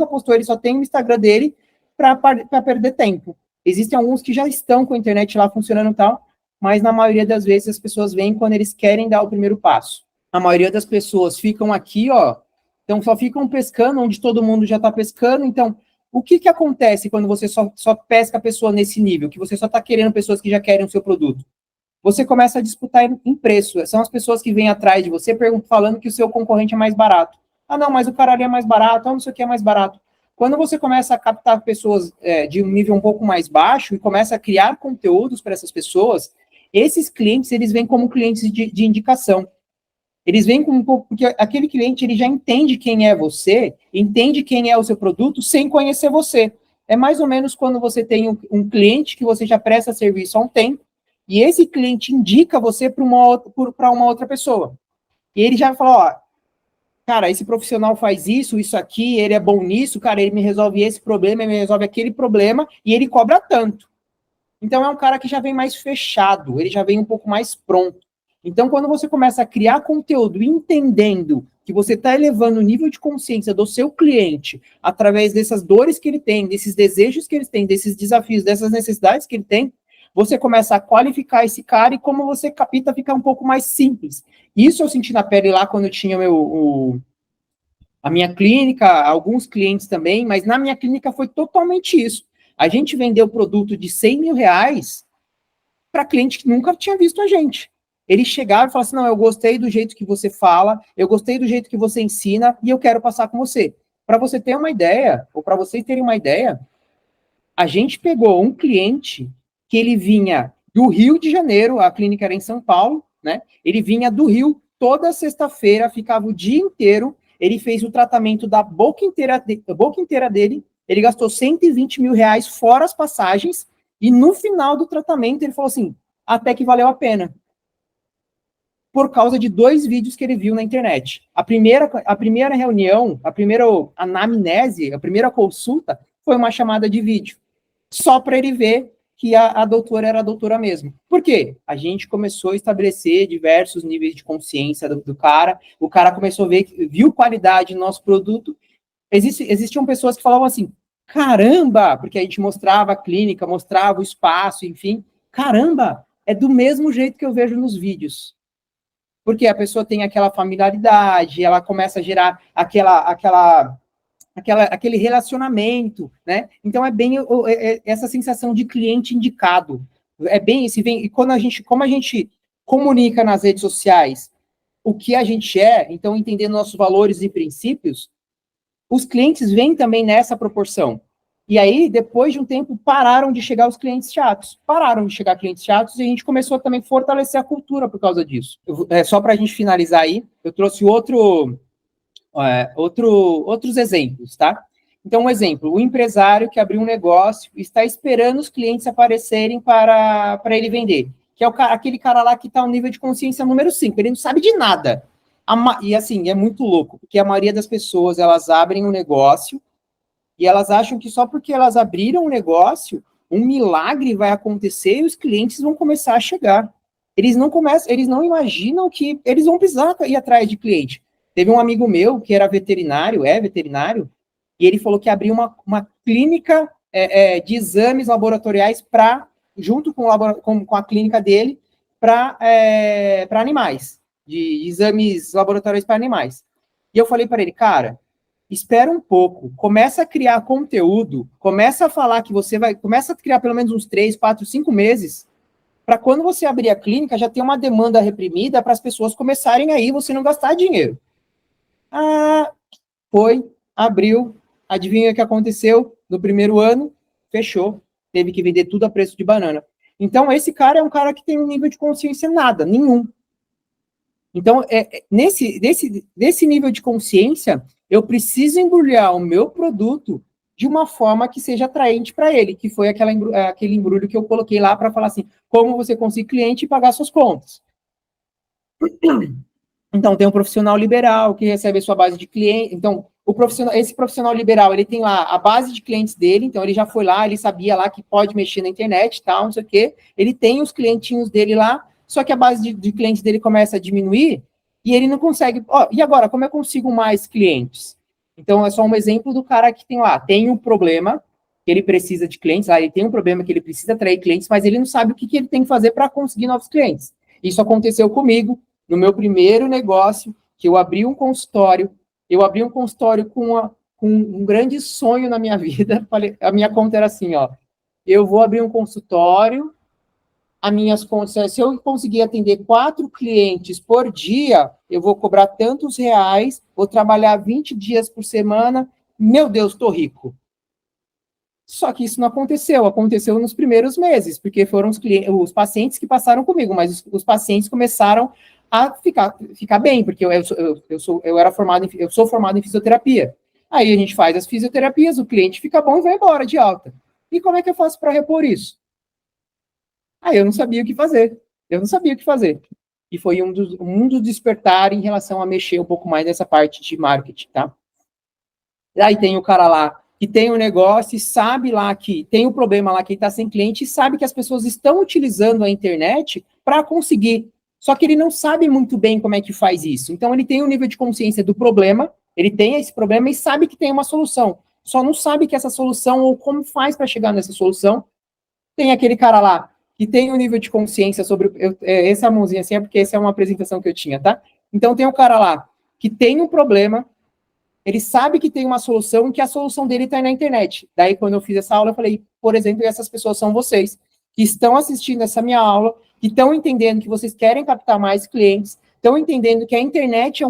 postou, ele só tem o Instagram dele para perder tempo. Existem alguns que já estão com a internet lá funcionando e tal, mas na maioria das vezes as pessoas vêm quando eles querem dar o primeiro passo. A maioria das pessoas ficam aqui, ó, então só ficam pescando onde todo mundo já está pescando. Então, o que acontece quando você só pesca a pessoa nesse nível, que você só está querendo pessoas que já querem o seu produto? Você começa a disputar em preço. São as pessoas que vêm atrás de você falando que o seu concorrente é mais barato. Ah, não, mas o cara ali é mais barato, não sei o que é mais barato. Quando você começa a captar pessoas de um nível um pouco mais baixo e começa a criar conteúdos para essas pessoas, esses clientes, eles vêm como clientes de indicação. Eles vêm porque aquele cliente, ele já entende quem é você, entende quem é o seu produto, sem conhecer você. É mais ou menos quando você tem um cliente que você já presta serviço há um tempo, e esse cliente indica você para uma outra pessoa. E ele já fala, ó, cara, esse profissional faz isso aqui, ele é bom nisso, cara, ele me resolve esse problema, ele me resolve aquele problema, e ele cobra tanto. Então, é um cara que já vem mais fechado, ele já vem um pouco mais pronto. Então, quando você começa a criar conteúdo entendendo que você está elevando o nível de consciência do seu cliente através dessas dores que ele tem, desses desejos que ele tem, desses desafios, dessas necessidades que ele tem, você começa a qualificar esse cara e como você capta fica um pouco mais simples. Isso eu senti na pele lá quando eu tinha a minha clínica, alguns clientes também, mas na minha clínica foi totalmente isso. A gente vendeu produto de 100 mil reais para cliente que nunca tinha visto a gente. Ele chegava e falava assim, não, eu gostei do jeito que você fala, eu gostei do jeito que você ensina e eu quero passar com você. Para você ter uma ideia, ou para vocês terem uma ideia, a gente pegou um cliente que ele vinha do Rio de Janeiro, a clínica era em São Paulo, né? Ele vinha do Rio toda sexta-feira, ficava o dia inteiro, ele fez o tratamento da boca inteira dele, ele gastou 120 mil reais fora as passagens, e no final do tratamento ele falou assim, até que valeu a pena. Por causa de 2 vídeos que ele viu na internet. A primeira reunião, a primeira anamnese, a primeira consulta, foi uma chamada de vídeo. Só para ele ver que a doutora era a doutora mesmo. Por quê? A gente começou a estabelecer diversos níveis de consciência do cara, o cara começou a ver, viu qualidade no nosso produto. Existiam pessoas que falavam assim, caramba, porque a gente mostrava a clínica, mostrava o espaço, enfim, caramba, é do mesmo jeito que eu vejo nos vídeos. Porque a pessoa tem aquela familiaridade, ela começa a gerar aquela aquele relacionamento, né? Então é bem essa sensação de cliente indicado. É bem esse, e como a gente comunica nas redes sociais o que a gente é, então entendendo nossos valores e princípios, os clientes vêm também nessa proporção. E aí, depois de um tempo, pararam de chegar os clientes chatos. Pararam de chegar clientes chatos e a gente começou a também fortalecer a cultura por causa disso. Só para a gente finalizar aí, eu trouxe outros exemplos, tá? Então, um exemplo, o empresário que abriu um negócio está esperando os clientes aparecerem para ele vender, que é aquele cara lá que está no nível de consciência número 5, ele não sabe de nada. E assim, é muito louco, porque a maioria das pessoas, elas abrem um negócio e elas acham que só porque elas abriram um negócio, um milagre vai acontecer e os clientes vão começar a chegar. Eles não imaginam que eles vão precisar ir atrás de cliente. Teve um amigo meu que era veterinário, e ele falou que abriu uma clínica de exames laboratoriais junto com a clínica dele para animais, de exames laboratoriais para animais. E eu falei para ele, cara, espera um pouco, começa a criar conteúdo, começa a falar que começa a criar pelo menos uns 3, 4, 5 meses, para quando você abrir a clínica, já ter uma demanda reprimida para as pessoas começarem aí, você não gastar dinheiro. Abriu, adivinha o que aconteceu? No primeiro ano, fechou, teve que vender tudo a preço de banana. Então, esse cara é um cara que tem um nível de consciência nenhum. Então, nesse nível de consciência, eu preciso embrulhar o meu produto de uma forma que seja atraente para ele, que foi aquele embrulho que eu coloquei lá para falar assim, como você conseguir cliente e pagar suas contas. Então, tem um profissional liberal que recebe a sua base de cliente. Então, esse profissional liberal, ele tem lá a base de clientes dele, então ele já foi lá, ele sabia lá que pode mexer na internet, tal, não sei o quê. Ele tem os clientinhos dele lá, só que a base de clientes dele começa a diminuir e ele não consegue. E agora, como eu consigo mais clientes? Então, é só um exemplo do cara que tem um problema que ele precisa de clientes, ele tem um problema que ele precisa atrair clientes, mas ele não sabe o que ele tem que fazer para conseguir novos clientes. Isso aconteceu comigo no meu primeiro negócio, que eu abri um consultório com um grande sonho na minha vida. A minha conta era assim, eu vou abrir um consultório, as minhas contas, se eu conseguir atender 4 clientes por dia, eu vou cobrar tantos reais, vou trabalhar 20 dias por semana, meu Deus, estou rico. Só que isso não aconteceu nos primeiros meses, porque foram os pacientes que passaram comigo, mas os pacientes começaram a ficar bem, porque eu sou formado em fisioterapia. Aí a gente faz as fisioterapias, o cliente fica bom e vai embora de alta. E como é que eu faço para repor isso? Aí eu não sabia o que fazer. E foi um dos despertar em relação a mexer um pouco mais nessa parte de marketing, tá? Aí tem o cara lá que tem um negócio e sabe lá que tem um problema lá que ele está sem cliente e sabe que as pessoas estão utilizando a internet para conseguir. Só que ele não sabe muito bem como é que faz isso. Então, ele tem um nível de consciência do problema, ele tem esse problema e sabe que tem uma solução. Só não sabe que essa solução ou como faz para chegar nessa solução. Tem aquele cara lá que tem um nível de consciência sobre... essa mãozinha assim é porque essa é uma apresentação que eu tinha, tá? Então, tem um cara lá que tem um problema, ele sabe que tem uma solução e que a solução dele está na internet. Daí, quando eu fiz essa aula, eu falei, por exemplo, essas pessoas são vocês, que estão assistindo essa minha aula, que estão entendendo que vocês querem captar mais clientes, estão entendendo que a internet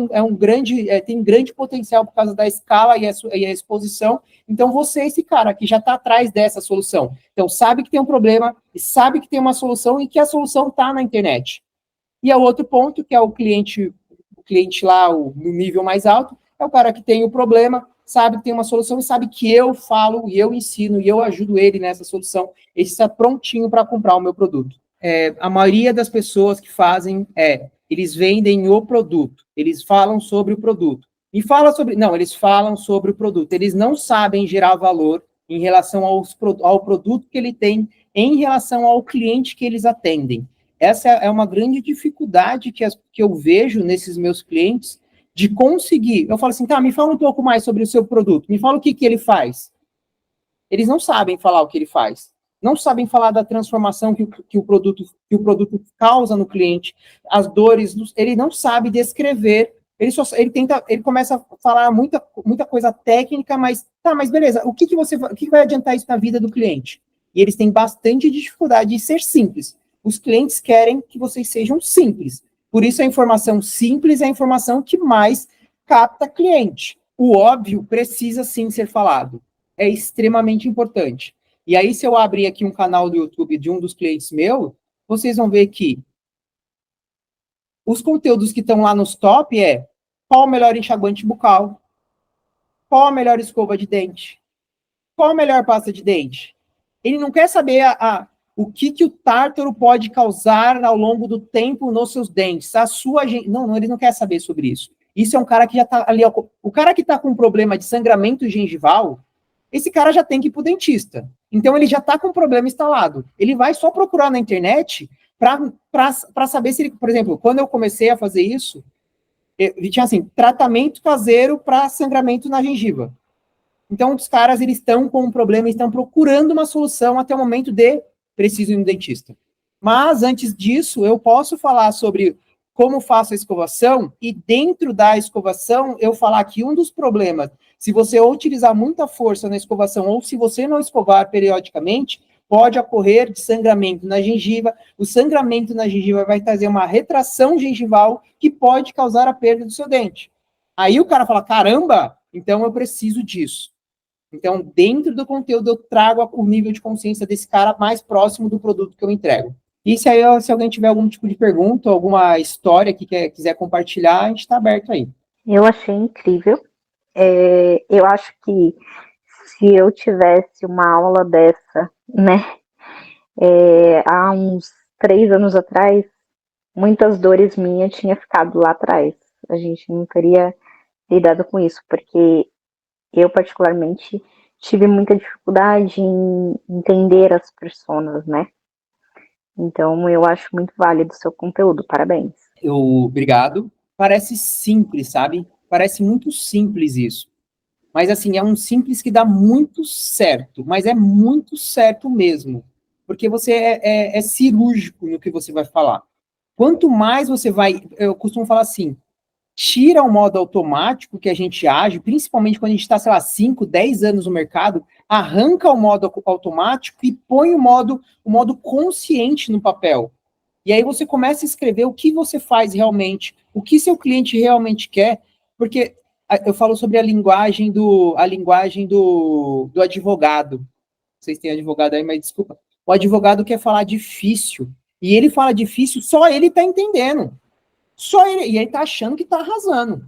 tem grande potencial por causa da escala e a exposição. Então, você é esse cara que já está atrás dessa solução. Então, sabe que tem um problema, e sabe que tem uma solução e que a solução está na internet. E o outro ponto, que é o cliente lá, no nível mais alto, é o cara que tem o problema, sabe que tem uma solução e sabe que eu falo, e eu ensino, e eu ajudo ele nessa solução. Ele está prontinho para comprar o meu produto. A maioria das pessoas que fazem eles vendem o produto, eles falam sobre o produto. Eles falam sobre o produto. Eles não sabem gerar valor em relação ao produto que ele tem, em relação ao cliente que eles atendem. Essa é uma grande dificuldade que eu vejo nesses meus clientes, de conseguir. Eu falo assim, tá, me fala um pouco mais sobre o seu produto, me fala o que ele faz. Eles não sabem falar o que ele faz, não sabem falar da transformação que o produto causa no cliente, as dores, ele não sabe descrever Ele começa a falar muita coisa técnica, mas beleza, o que vai adiantar isso na vida do cliente? E eles têm bastante dificuldade de ser simples. Os clientes querem que vocês sejam simples. Por isso a informação simples é a informação que mais capta cliente. O óbvio precisa sim ser falado. É extremamente importante. E aí, se eu abrir aqui um canal do YouTube de um dos clientes meu, vocês vão ver que os conteúdos que estão lá nos top é qual o melhor enxaguante bucal, qual a melhor escova de dente, qual a melhor pasta de dente. Ele não quer saber o que o tártaro pode causar ao longo do tempo nos seus dentes. Não, ele não quer saber sobre isso. Isso é um cara que já está ali. O cara que está com um problema de sangramento gengival, esse cara já tem que ir para o dentista. Então, ele já está com um problema instalado. Ele vai só procurar na internet para saber se ele... Por exemplo, quando eu comecei a fazer isso, tinha assim, tratamento caseiro para sangramento na gengiva. Então, os caras, eles estão com um problema, estão procurando uma solução até o momento de preciso ir no dentista. Mas, antes disso, eu posso falar sobre como faço a escovação e, dentro da escovação, eu falar que um dos problemas, se você utilizar muita força na escovação ou se você não escovar periodicamente, pode ocorrer de sangramento na gengiva. O sangramento na gengiva vai trazer uma retração gengival que pode causar a perda do seu dente. Aí o cara fala, caramba, então eu preciso disso. Então, dentro do conteúdo, eu trago o nível de consciência desse cara mais próximo do produto que eu entrego. E se alguém tiver algum tipo de pergunta, alguma história que quiser compartilhar, a gente está aberto aí. Eu achei incrível. Eu acho que se eu tivesse uma aula dessa, né, há uns 3 anos atrás, muitas dores minhas tinham ficado lá atrás. A gente não teria lidado com isso, porque eu, particularmente, tive muita dificuldade em entender as pessoas, né? Então, eu acho muito válido o seu conteúdo. Parabéns. Obrigado. Parece simples, sabe? Parece muito simples isso. Mas, assim, é um simples que dá muito certo. Mas é muito certo mesmo. Porque você é cirúrgico no que você vai falar. Quanto mais você vai... Eu costumo falar assim, tira o modo automático que a gente age, principalmente quando a gente está, sei lá, 5, 10 anos no mercado, arranca o modo automático e põe o modo consciente no papel. E aí você começa a escrever o que você faz realmente, o que seu cliente realmente quer, porque eu falo sobre a linguagem do advogado. Vocês têm advogado aí, mas desculpa. O advogado quer falar difícil, e ele fala difícil, só ele está entendendo. Só ele, e ele tá achando que tá arrasando.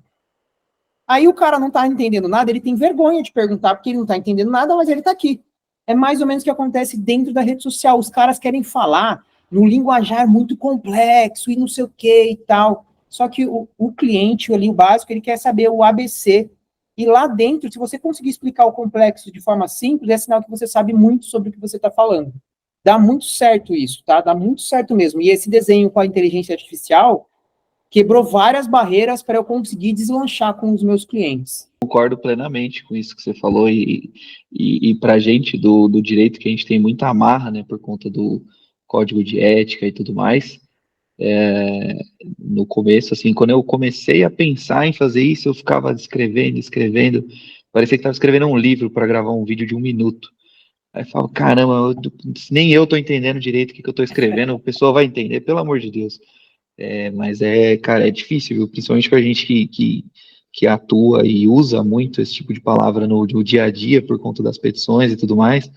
Aí o cara não tá entendendo nada, ele tem vergonha de perguntar, porque ele não tá entendendo nada, mas ele tá aqui. É mais ou menos o que acontece dentro da rede social. Os caras querem falar num linguajar muito complexo e não sei o que e tal. Só que o cliente ali, o básico, ele quer saber o ABC. E lá dentro, se você conseguir explicar o complexo de forma simples, é sinal que você sabe muito sobre o que você está falando. Dá muito certo isso, tá? Dá muito certo mesmo. E esse desenho com a inteligência artificial quebrou várias barreiras para eu conseguir deslanchar com os meus clientes. Concordo plenamente com isso que você falou e para a gente do direito, que a gente tem muita amarra, né, por conta do código de ética e tudo mais. No começo, assim, quando eu comecei a pensar em fazer isso, eu ficava escrevendo, parecia que estava escrevendo um livro para gravar um vídeo de 1 minuto. Aí eu falo, caramba, nem eu estou entendendo direito o que eu estou escrevendo, a pessoa vai entender, pelo amor de Deus. Mas cara, é difícil, viu? Principalmente pra gente que atua e usa muito esse tipo de palavra no dia a dia por conta das petições e tudo mais.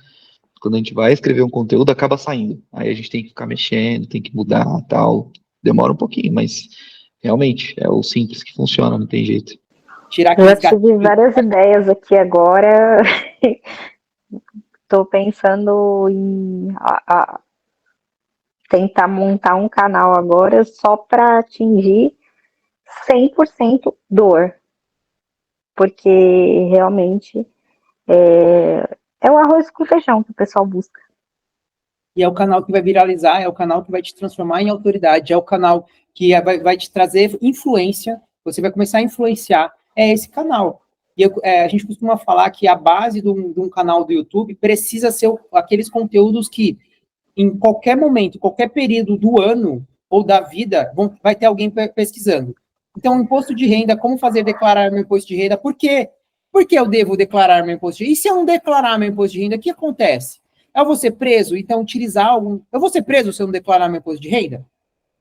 Quando a gente vai escrever um conteúdo, acaba saindo. Aí a gente tem que ficar mexendo, tem que mudar, tal. Demora um pouquinho, mas realmente é o simples que funciona, não tem jeito. Eu tive várias ideias aqui agora. Estou pensando em tentar montar um canal agora só para atingir 100% dor. Porque realmente é o arroz com feijão que o pessoal busca. E é o canal que vai viralizar, é o canal que vai te transformar em autoridade, é o canal que vai te trazer influência, você vai começar a influenciar, é esse canal. E a gente costuma falar que a base de um canal do YouTube precisa ser aqueles conteúdos que, em qualquer momento, qualquer período do ano ou da vida, vai ter alguém pesquisando. Então, imposto de renda, como fazer declarar meu imposto de renda? Por quê? Por que eu devo declarar meu imposto de renda? E se eu não declarar meu imposto de renda, o que acontece? Eu vou ser preso? Então, utilizar algum... Eu vou ser preso se eu não declarar meu imposto de renda?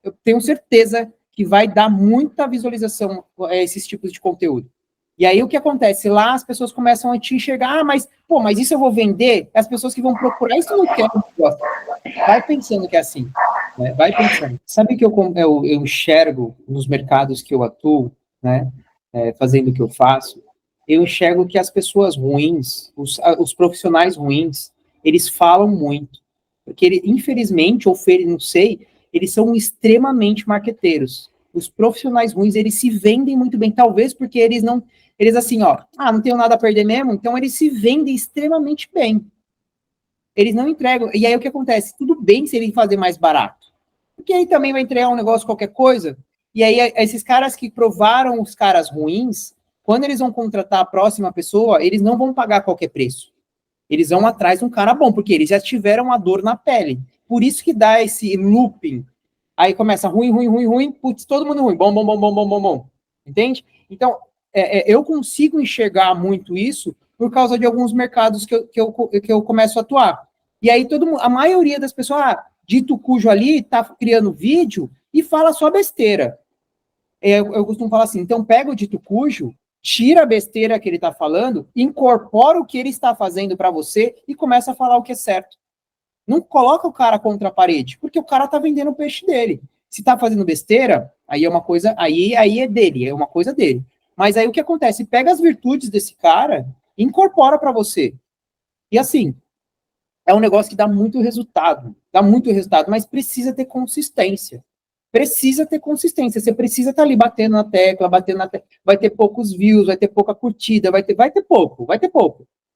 Eu tenho certeza que vai dar muita visualização a esses tipos de conteúdo. E aí, o que acontece? Lá, as pessoas começam a te enxergar, mas isso eu vou vender? As pessoas que vão procurar isso não querem, não gostam. Vai pensando que é assim, né? Vai pensando. Sabe que eu enxergo nos mercados que eu atuo, né? Fazendo o que eu faço, eu enxergo que as pessoas ruins, os profissionais ruins, eles falam muito. Porque, infelizmente, ou não sei, eles são extremamente marqueteiros. Os profissionais ruins, eles se vendem muito bem, talvez porque eles assim, ó, não tenho nada a perder mesmo, então eles se vendem extremamente bem. Eles não entregam, e aí o que acontece? Tudo bem se ele fazer mais barato, porque aí também vai entregar um negócio, qualquer coisa, e aí esses caras que provaram os caras ruins, quando eles vão contratar a próxima pessoa, eles não vão pagar qualquer preço. Eles vão atrás de um cara bom, porque eles já tiveram a dor na pele. Por isso que dá esse looping. Aí começa ruim, putz, todo mundo ruim, bom. Entende? Então, eu consigo enxergar muito isso por causa de alguns mercados que eu começo a atuar. E aí a maioria das pessoas, dito cujo ali, tá criando vídeo e fala só besteira. Eu costumo falar assim, então pega o dito cujo, tira a besteira que ele está falando, incorpora o que ele está fazendo para você e começa a falar o que é certo. Não coloca o cara contra a parede, porque o cara está vendendo o peixe dele. Se está fazendo besteira, aí é uma coisa, aí é dele, é uma coisa dele. Mas aí o que acontece? Pega as virtudes desse cara e incorpora para você. E assim, é um negócio que dá muito resultado, mas precisa ter consistência. Precisa ter consistência, você precisa estar ali batendo na tecla, vai ter poucos views, vai ter pouca curtida, vai ter pouco.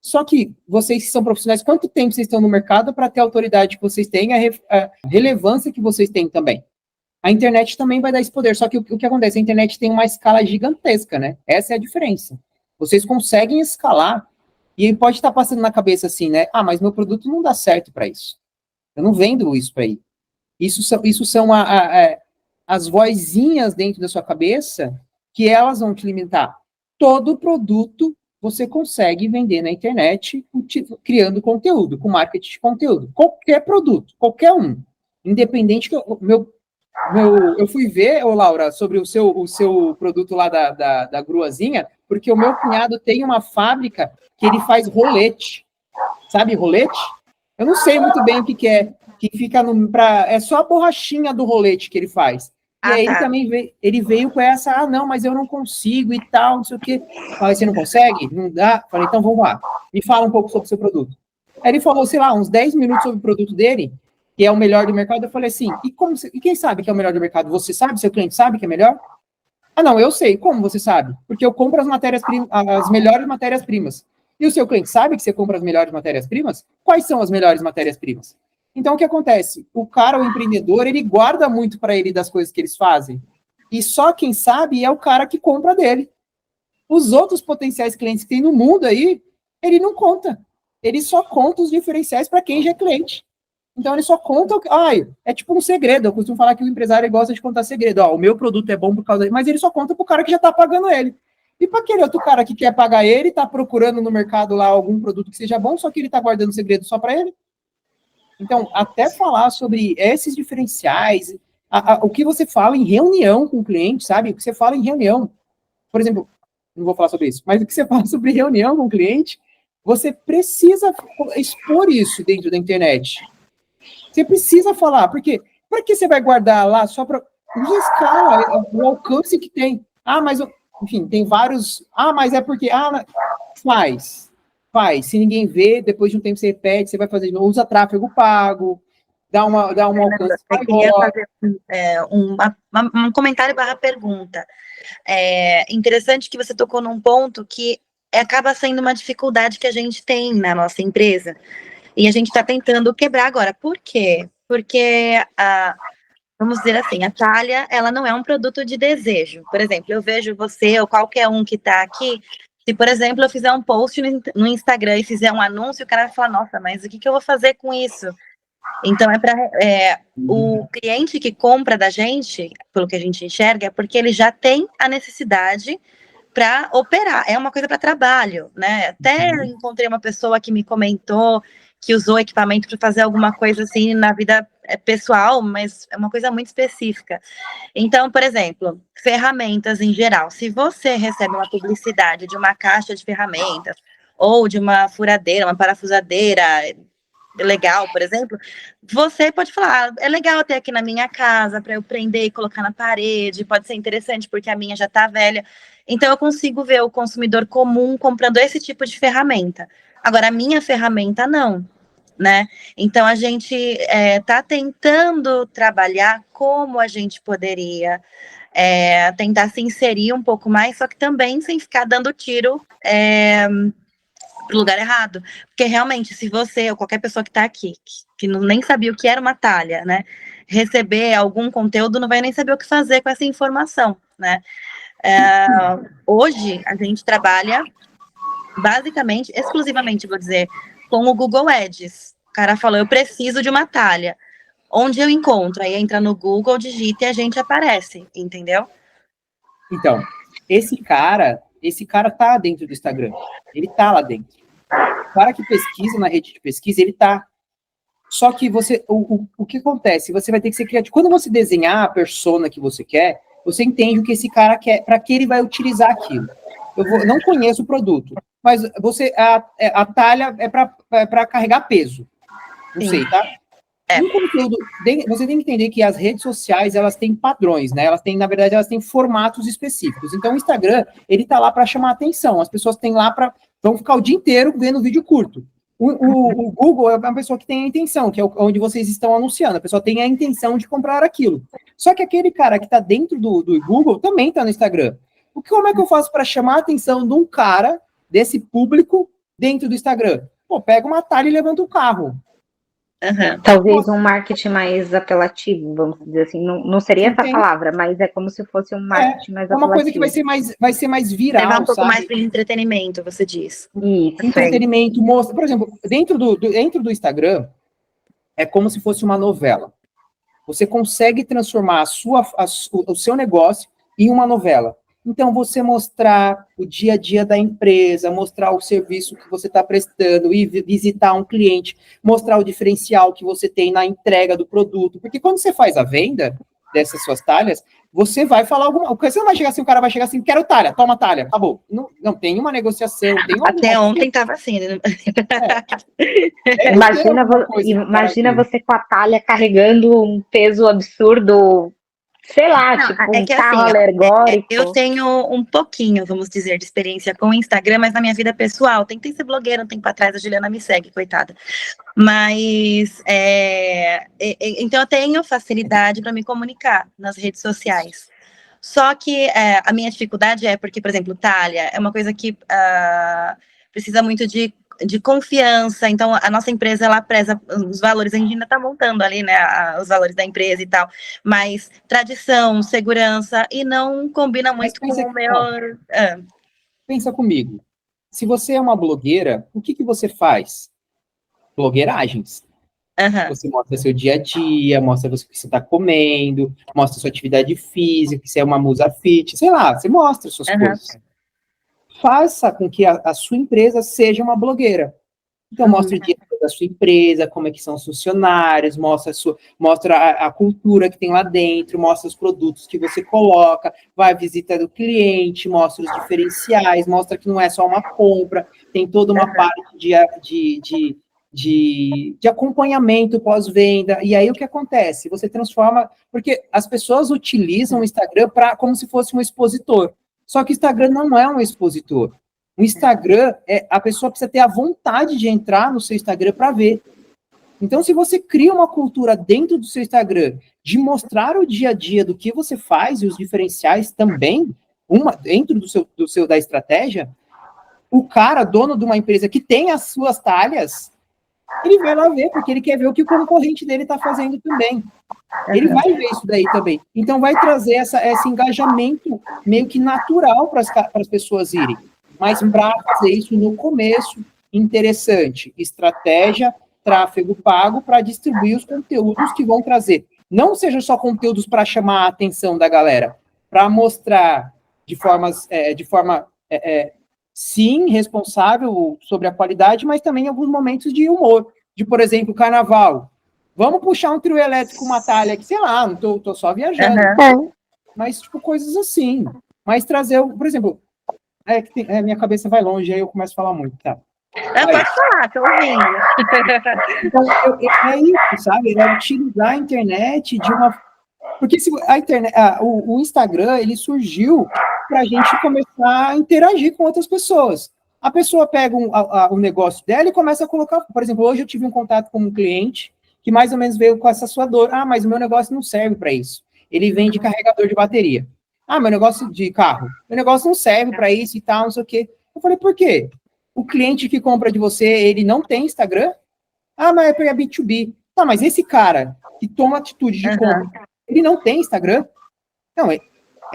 Só que vocês que são profissionais, quanto tempo vocês estão no mercado para ter a autoridade que vocês têm, a relevância que vocês têm também? A internet também vai dar esse poder, só que o que acontece? A internet tem uma escala gigantesca, né? Essa é a diferença. Vocês conseguem escalar, e pode estar passando na cabeça assim, né? Mas meu produto não dá certo para isso. Eu não vendo isso para aí. Isso são as vozinhas dentro da sua cabeça que elas vão te limitar. Todo produto você consegue vender na internet criando conteúdo, com marketing de conteúdo. Qualquer produto, qualquer um. Independente que eu fui ver, Laura, sobre o seu produto lá da gruazinha, porque o meu cunhado tem uma fábrica que ele faz rolete. Sabe rolete? Eu não sei muito bem o que é. Que fica é só a borrachinha do rolete que ele faz. E aí ele também veio com essa, não, mas eu não consigo e tal, não sei o quê. Falei, você não consegue? Não dá? Falei, então vamos lá. Me fala um pouco sobre o seu produto. Aí ele falou, sei lá, uns 10 minutos sobre o produto dele, que é o melhor do mercado. Eu falei assim, e quem sabe que é o melhor do mercado? Você sabe? Seu cliente sabe que é melhor? Não, eu sei. Como você sabe? Porque eu compro as melhores matérias-primas. E o seu cliente sabe que você compra as melhores matérias-primas? Quais são as melhores matérias-primas? Então, o que acontece? O cara, o empreendedor, ele guarda muito para ele das coisas que eles fazem. E só quem sabe é o cara que compra dele. Os outros potenciais clientes que tem no mundo aí, ele não conta. Ele só conta os diferenciais para quem já é cliente. Então, ele só conta... é tipo um segredo. Eu costumo falar que o empresário gosta de contar segredo. O meu produto é bom por causa... Mas ele só conta para o cara que já está pagando ele. E para aquele outro cara que quer pagar ele, está procurando no mercado lá algum produto que seja bom, só que ele está guardando segredo só para ele. Então, até falar sobre esses diferenciais, o que você fala em reunião com o cliente, sabe? O que você fala em reunião. Por exemplo, não vou falar sobre isso, mas o que você fala sobre reunião com o cliente, você precisa expor isso dentro da internet. Você precisa falar, porque para que você vai guardar lá só para usa escala, o alcance que tem. Mas, enfim, tem vários... mas é porque... faz. Se ninguém vê, depois de um tempo você repete, você vai fazer de novo, usa tráfego pago, dá um alcance maior. Eu queria fazer um comentário / pergunta. Interessante que você tocou num ponto que acaba sendo uma dificuldade que a gente tem na nossa empresa, e a gente está tentando quebrar agora. Por quê? Porque, vamos dizer assim, a Thalia, ela não é um produto de desejo. Por exemplo, eu vejo você ou qualquer um que está aqui. Se, por exemplo, eu fizer um post no Instagram e fizer um anúncio, o cara vai falar, nossa, mas o que eu vou fazer com isso? Então, o cliente que compra da gente, pelo que a gente enxerga, é porque ele já tem a necessidade para operar, é uma coisa para trabalho, né? Até encontrei uma pessoa que me comentou que usou equipamento para fazer alguma coisa assim na vida pessoal, mas é uma coisa muito específica. Então, por exemplo, ferramentas em geral. Se você recebe uma publicidade de uma caixa de ferramentas ou de uma furadeira, uma parafusadeira legal, por exemplo, você pode falar, é legal ter aqui na minha casa para eu prender e colocar na parede, pode ser interessante porque a minha já está velha. Então eu consigo ver o consumidor comum comprando esse tipo de ferramenta. Agora, a minha ferramenta não, né? Então a gente está tentando trabalhar como a gente poderia tentar se inserir um pouco mais, só que também sem ficar dando tiro pro lugar errado, porque realmente, se você ou qualquer pessoa que está aqui, que nem sabia o que era uma talha, né, receber algum conteúdo, não vai nem saber o que fazer com essa informação, né. Hoje, a gente trabalha basicamente, exclusivamente, vou dizer, com o Google Ads. O cara falou, eu preciso de uma talha. Onde eu encontro? Aí entra no Google, digita e a gente aparece, entendeu? Então, esse cara tá dentro do Instagram. Ele tá lá dentro. O cara que pesquisa na rede de pesquisa, ele tá. Só que o que acontece? Você vai ter que ser criativo. Quando você desenhar a persona que você quer, você entende o que esse cara quer, para que ele vai utilizar aquilo. Não conheço o produto, mas a talha é para carregar peso. Não sei, tá? Um conteúdo, você tem que entender que as redes sociais, elas têm padrões, né? Na verdade, elas têm formatos específicos. Então, o Instagram, ele tá lá para chamar atenção. As pessoas têm lá vão ficar o dia inteiro vendo vídeo curto. O Google é uma pessoa que tem a intenção, que é onde vocês estão anunciando. A pessoa tem a intenção de comprar aquilo. Só que aquele cara que tá dentro do Google também tá no Instagram. Como é que eu faço para chamar a atenção de um cara, desse público, dentro do Instagram? Pô, pega uma talha e levanta o carro. Talvez um marketing mais apelativo, vamos dizer assim. Não seria essa palavra, mas é como se fosse um marketing mais apelativo. É uma coisa que vai ser mais viral, levar um pouco mais para entretenimento, você diz. Isso. Entretenimento, mostra. Por exemplo, dentro do Instagram, é como se fosse uma novela. Você consegue transformar o seu negócio em uma novela. Então, você mostrar o dia a dia da empresa, mostrar o serviço que você está prestando, ir visitar um cliente, mostrar o diferencial que você tem na entrega do produto. Porque quando você faz a venda dessas suas talhas, você vai falar alguma coisa. Você não vai chegar assim, o cara vai chegar assim, quero talha, toma talha, acabou. Não tem uma negociação. Até ontem estava assim. Né? Imagina você com a talha carregando um peso absurdo. Sei lá, tipo um carro alegórico. Eu tenho um pouquinho, vamos dizer, de experiência com o Instagram, mas na minha vida pessoal, tentei ser blogueira um tempo atrás, a Juliana me segue, coitada. Mas, então eu tenho facilidade para me comunicar nas redes sociais. Só que a minha dificuldade porque, por exemplo, talha é uma coisa que precisa muito de confiança, então a nossa empresa, ela preza os valores, a gente ainda está montando ali, né, os valores da empresa e tal, mas tradição, segurança, e não combina muito com o meu... Pensa comigo, se você é uma blogueira, o que você faz? Blogueiragens. Você mostra seu dia a dia, mostra o que você está comendo, mostra sua atividade física, se é uma musa fit, sei lá, você mostra suas coisas. Faça com que a sua empresa seja uma blogueira. Então, mostre o dia da sua empresa, como é que são os funcionários, mostra a cultura que tem lá dentro, mostra os produtos que você coloca, vai visitar o cliente, mostra os diferenciais, mostra que não é só uma compra, tem toda uma parte de acompanhamento pós-venda. E aí, o que acontece? Você transforma... Porque as pessoas utilizam o Instagram como se fosse um expositor. Só que o Instagram não é um expositor. O Instagram, a pessoa precisa ter a vontade de entrar no seu Instagram para ver. Então, se você cria uma cultura dentro do seu Instagram de mostrar o dia a dia do que você faz e os diferenciais também, dentro da estratégia, o cara, dono de uma empresa que tem as suas talhas, ele vai lá ver, porque ele quer ver o que o concorrente dele está fazendo também. Ele vai ver isso daí também. Então, vai trazer esse engajamento meio que natural para as pessoas irem. Mas para fazer isso no começo, interessante, estratégia tráfego pago para distribuir os conteúdos que vão trazer. Não sejam só conteúdos para chamar a atenção da galera, para mostrar de forma, sim, responsável sobre a qualidade, mas também em alguns momentos de humor. De, por exemplo, carnaval. Vamos puxar um trio elétrico, uma talha aqui, sei lá, não tô só viajando. Mas, tipo, coisas assim. Mas trazer, por exemplo, minha cabeça vai longe, aí eu começo a falar muito, tá? Pode falar, tô ouvindo. Então, é isso, sabe? É utilizar a internet de uma... Porque a internet, o Instagram, ele surgiu para a gente começar a interagir com outras pessoas. A pessoa pega o negócio dela e começa a colocar... Por exemplo, hoje eu tive um contato com um cliente que mais ou menos veio com essa sua dor. Ah, mas o meu negócio não serve para isso. Ele vende carregador de bateria. Ah, meu negócio de carro. Meu negócio não serve para isso e tal, não sei o quê. Eu falei, por quê? O cliente que compra de você, ele não tem Instagram? Ah, mas é para B2B. Tá, mas esse cara que toma atitude de compra, ele não tem Instagram? Não, é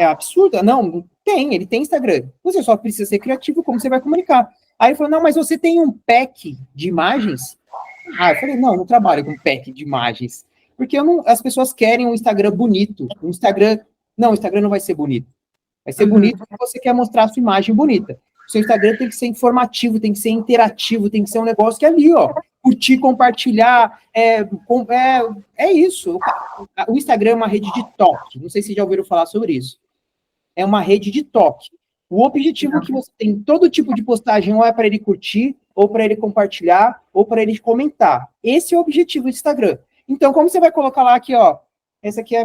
absurdo. Não, ele tem Instagram. Você só precisa ser criativo, como você vai comunicar. Aí ele falou, não, mas você tem um pack de imagens? Ah, eu falei, não trabalho com pack de imagens. Porque as pessoas querem um Instagram bonito. O Instagram não vai ser bonito. Vai ser bonito porque você quer mostrar a sua imagem bonita. O seu Instagram tem que ser informativo, tem que ser interativo, tem que ser um negócio que é ali, ó. Curtir, compartilhar, é isso. O Instagram é uma rede de toque. Não sei se já ouviram falar sobre isso. É uma rede de toque. O objetivo é que você tem todo tipo de postagem, ou é para ele curtir, ou para ele compartilhar, ou para ele comentar. Esse é o objetivo do Instagram. Então, como você vai colocar lá aqui, ó, essa aqui é a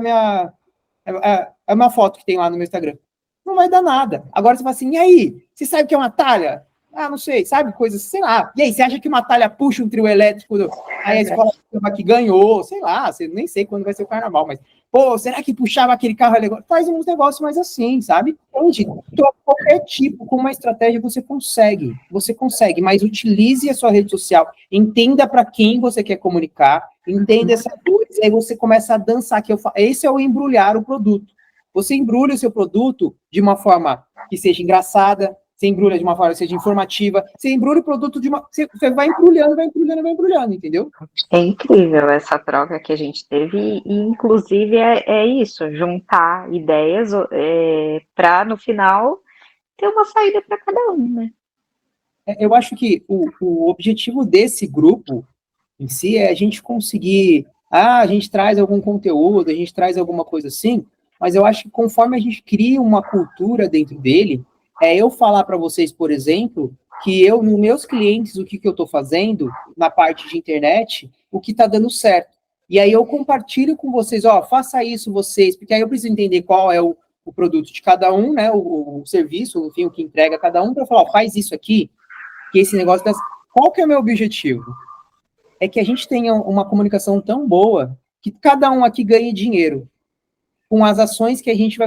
minha foto que tem lá no meu Instagram. Não vai dar nada. Agora você fala assim, e aí? Você sabe o que é uma talha? Ah, não sei, sabe? Coisas, sei lá. E aí, você acha que uma talha puxa um trio elétrico? Aí a escola que ganhou, sei lá, nem sei quando vai ser o carnaval, mas, pô, será que puxava aquele carro legal? Faz uns negócios mais assim, sabe? Onde qualquer tipo, com uma estratégia, você consegue, mas utilize a sua rede social, entenda para quem você quer comunicar, entenda essa coisa, e aí você começa a dançar, esse é o embrulhar o produto. Você embrulha o seu produto de uma forma que seja engraçada, você embrulha de uma forma que seja informativa, você embrulha o produto você vai embrulhando, entendeu? É incrível essa troca que a gente teve, e inclusive é isso, juntar ideias para, no final, ter uma saída para cada um, né? Eu acho que o objetivo desse grupo em si é a gente conseguir, a gente traz algum conteúdo, a gente traz alguma coisa assim, mas eu acho que conforme a gente cria uma cultura dentro dele, eu falar para vocês, por exemplo, que nos meus clientes, o que eu estou fazendo na parte de internet, o que está dando certo. E aí eu compartilho com vocês, faça isso vocês, porque aí eu preciso entender qual é o produto de cada um, né, o serviço, enfim, o que entrega cada um, para falar, faz isso aqui, que esse negócio... Qual que é o meu objetivo? É que a gente tenha uma comunicação tão boa que cada um aqui ganhe dinheiro com as ações que a gente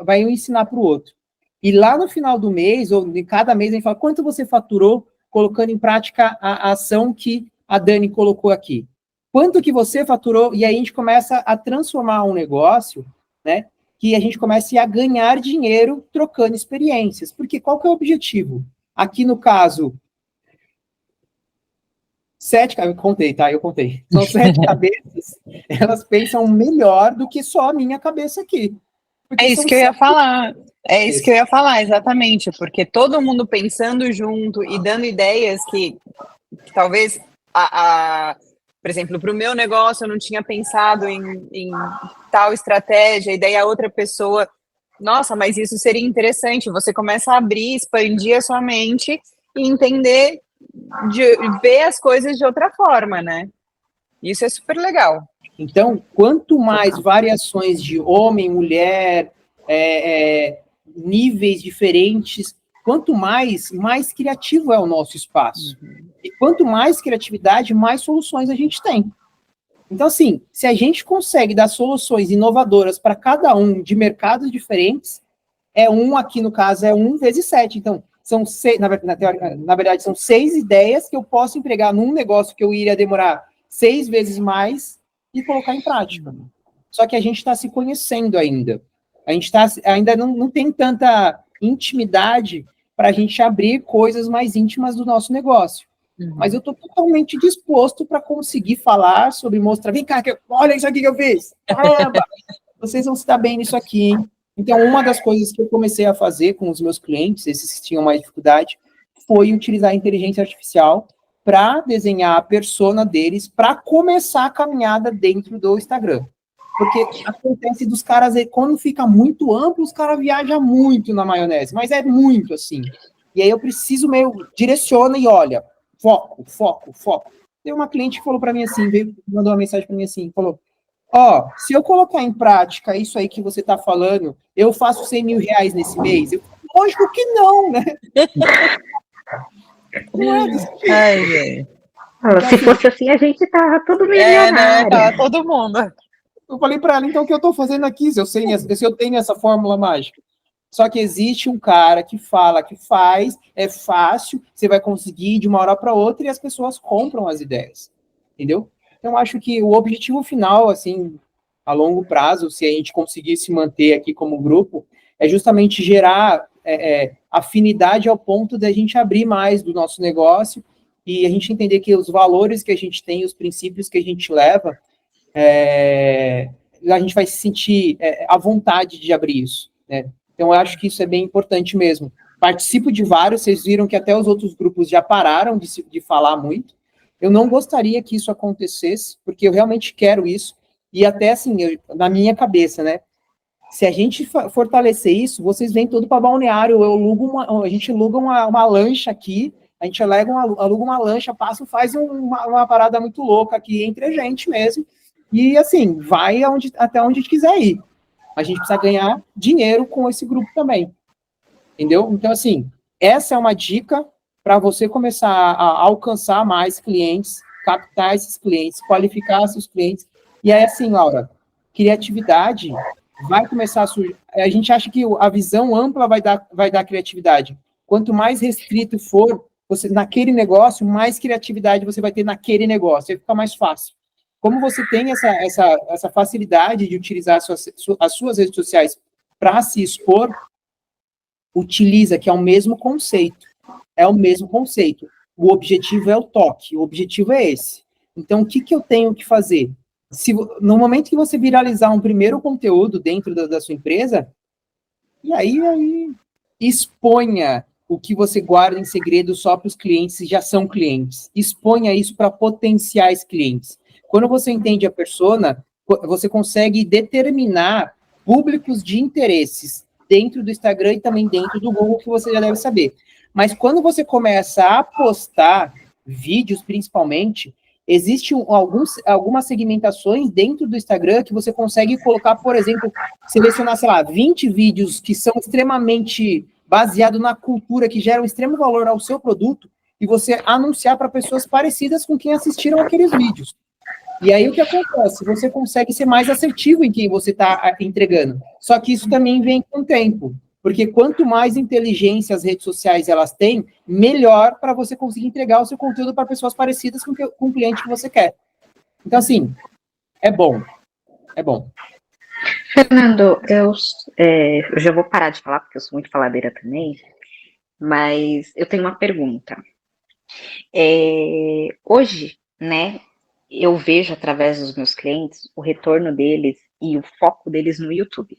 vai ensinar para o outro. E lá no final do mês, ou de cada mês, a gente fala, quanto você faturou colocando em prática a ação que a Dani colocou aqui? Quanto que você faturou? E aí a gente começa a transformar um negócio, né, que a gente comece a ganhar dinheiro trocando experiências. Porque qual que é o objetivo? Aqui no caso... eu contei. São 7 cabeças, elas pensam melhor do que só a minha cabeça aqui. É isso que eu ia falar. É isso que eu ia falar, exatamente. Porque todo mundo pensando junto e dando ideias que talvez, por exemplo, para o meu negócio eu não tinha pensado em tal estratégia, e daí a outra pessoa, nossa, mas isso seria interessante. Você começa a abrir, expandir a sua mente e entender, de ver as coisas de outra forma, né? Isso é super legal. Então, quanto mais variações de homem, mulher, níveis diferentes, quanto mais criativo é o nosso espaço. E quanto mais criatividade, mais soluções a gente tem. Então, assim, se a gente consegue dar soluções inovadoras para cada um de mercados diferentes, aqui no caso, 1 vezes 7. Então, são 6, na verdade, são 6 ideias que eu posso empregar num negócio que eu iria demorar 6 vezes mais e colocar em prática. Só que a gente está se conhecendo ainda. A gente ainda não tem tanta intimidade para a gente abrir coisas mais íntimas do nosso negócio. Mas eu estou totalmente disposto para conseguir falar sobre, mostrar, vem cá, olha isso aqui que eu fiz, caramba, vocês vão se dar bem nisso aqui, hein? Então, uma das coisas que eu comecei a fazer com os meus clientes, esses que tinham mais dificuldade, foi utilizar a inteligência artificial para desenhar a persona deles, para começar a caminhada dentro do Instagram. Porque acontece dos caras, quando fica muito amplo, os caras viajam muito na maionese, mas é muito assim. E aí eu preciso meio, direciona e olha, foco, foco, foco. Tem uma cliente que falou para mim assim, mandou uma mensagem para mim assim, falou, ó, se eu colocar em prática isso aí que você está falando, eu faço 100 mil reais nesse mês? Lógico que não, né? Não é desse jeito. Ai, gente. Então, se fosse assim, a gente tava todo milionário. Né? Tava todo mundo. Eu falei para ela, então, o que eu estou fazendo aqui, se eu tenho essa fórmula mágica? Só que existe um cara que fala que faz, é fácil, você vai conseguir de uma hora para outra e as pessoas compram as ideias, entendeu? Então, acho que o objetivo final, assim, a longo prazo, se a gente conseguir se manter aqui como grupo, é justamente gerar afinidade ao ponto de a gente abrir mais do nosso negócio e a gente entender que os valores que a gente tem, os princípios que a gente leva, a gente vai se sentir à vontade de abrir isso, né? Então, eu acho que isso é bem importante mesmo. Participo de vários, vocês viram que até os outros grupos já pararam de falar muito. Eu não gostaria que isso acontecesse, porque eu realmente quero isso. E até assim, na minha cabeça, né? Se a gente fortalecer isso, vocês vêm tudo para Balneário, a gente aluga uma lancha aqui, a gente aluga uma lancha, faz uma parada muito louca aqui entre a gente mesmo. E assim, vai até onde a gente quiser ir. A gente precisa ganhar dinheiro com esse grupo também, entendeu? Então, assim, essa é uma dica para você começar a alcançar mais clientes, captar esses clientes, qualificar esses clientes. E aí, assim, Laura, criatividade vai começar a surgir. A gente acha que a visão ampla vai dar criatividade. Quanto mais restrito for você naquele negócio, mais criatividade você vai ter naquele negócio. Aí fica mais fácil. Como você tem essa facilidade de utilizar as suas redes sociais para se expor, utiliza, que é o mesmo conceito. É o mesmo conceito. O objetivo é o toque, o objetivo é esse. Então, o que eu tenho que fazer? No momento que você viralizar um primeiro conteúdo dentro da sua empresa, e aí exponha o que você guarda em segredo só para os clientes que já são clientes. Exponha isso para potenciais clientes. Quando você entende a persona, você consegue determinar públicos de interesses dentro do Instagram e também dentro do Google, que você já deve saber. Mas quando você começa a postar vídeos, principalmente, existem algumas segmentações dentro do Instagram que você consegue colocar, por exemplo, selecionar, sei lá, 20 vídeos que são extremamente baseados na cultura, que geram extremo valor ao seu produto, e você anunciar para pessoas parecidas com quem assistiram aqueles vídeos. E aí o que acontece? Você consegue ser mais assertivo em quem você está entregando. Só que isso também vem com o tempo. Porque quanto mais inteligência as redes sociais elas têm, melhor para você conseguir entregar o seu conteúdo para pessoas parecidas com o cliente que você quer. Então, assim, é bom. É bom. Fernando, eu já vou parar de falar, porque eu sou muito faladeira também, mas eu tenho uma pergunta. Hoje, né, eu vejo através dos meus clientes o retorno deles e o foco deles no YouTube.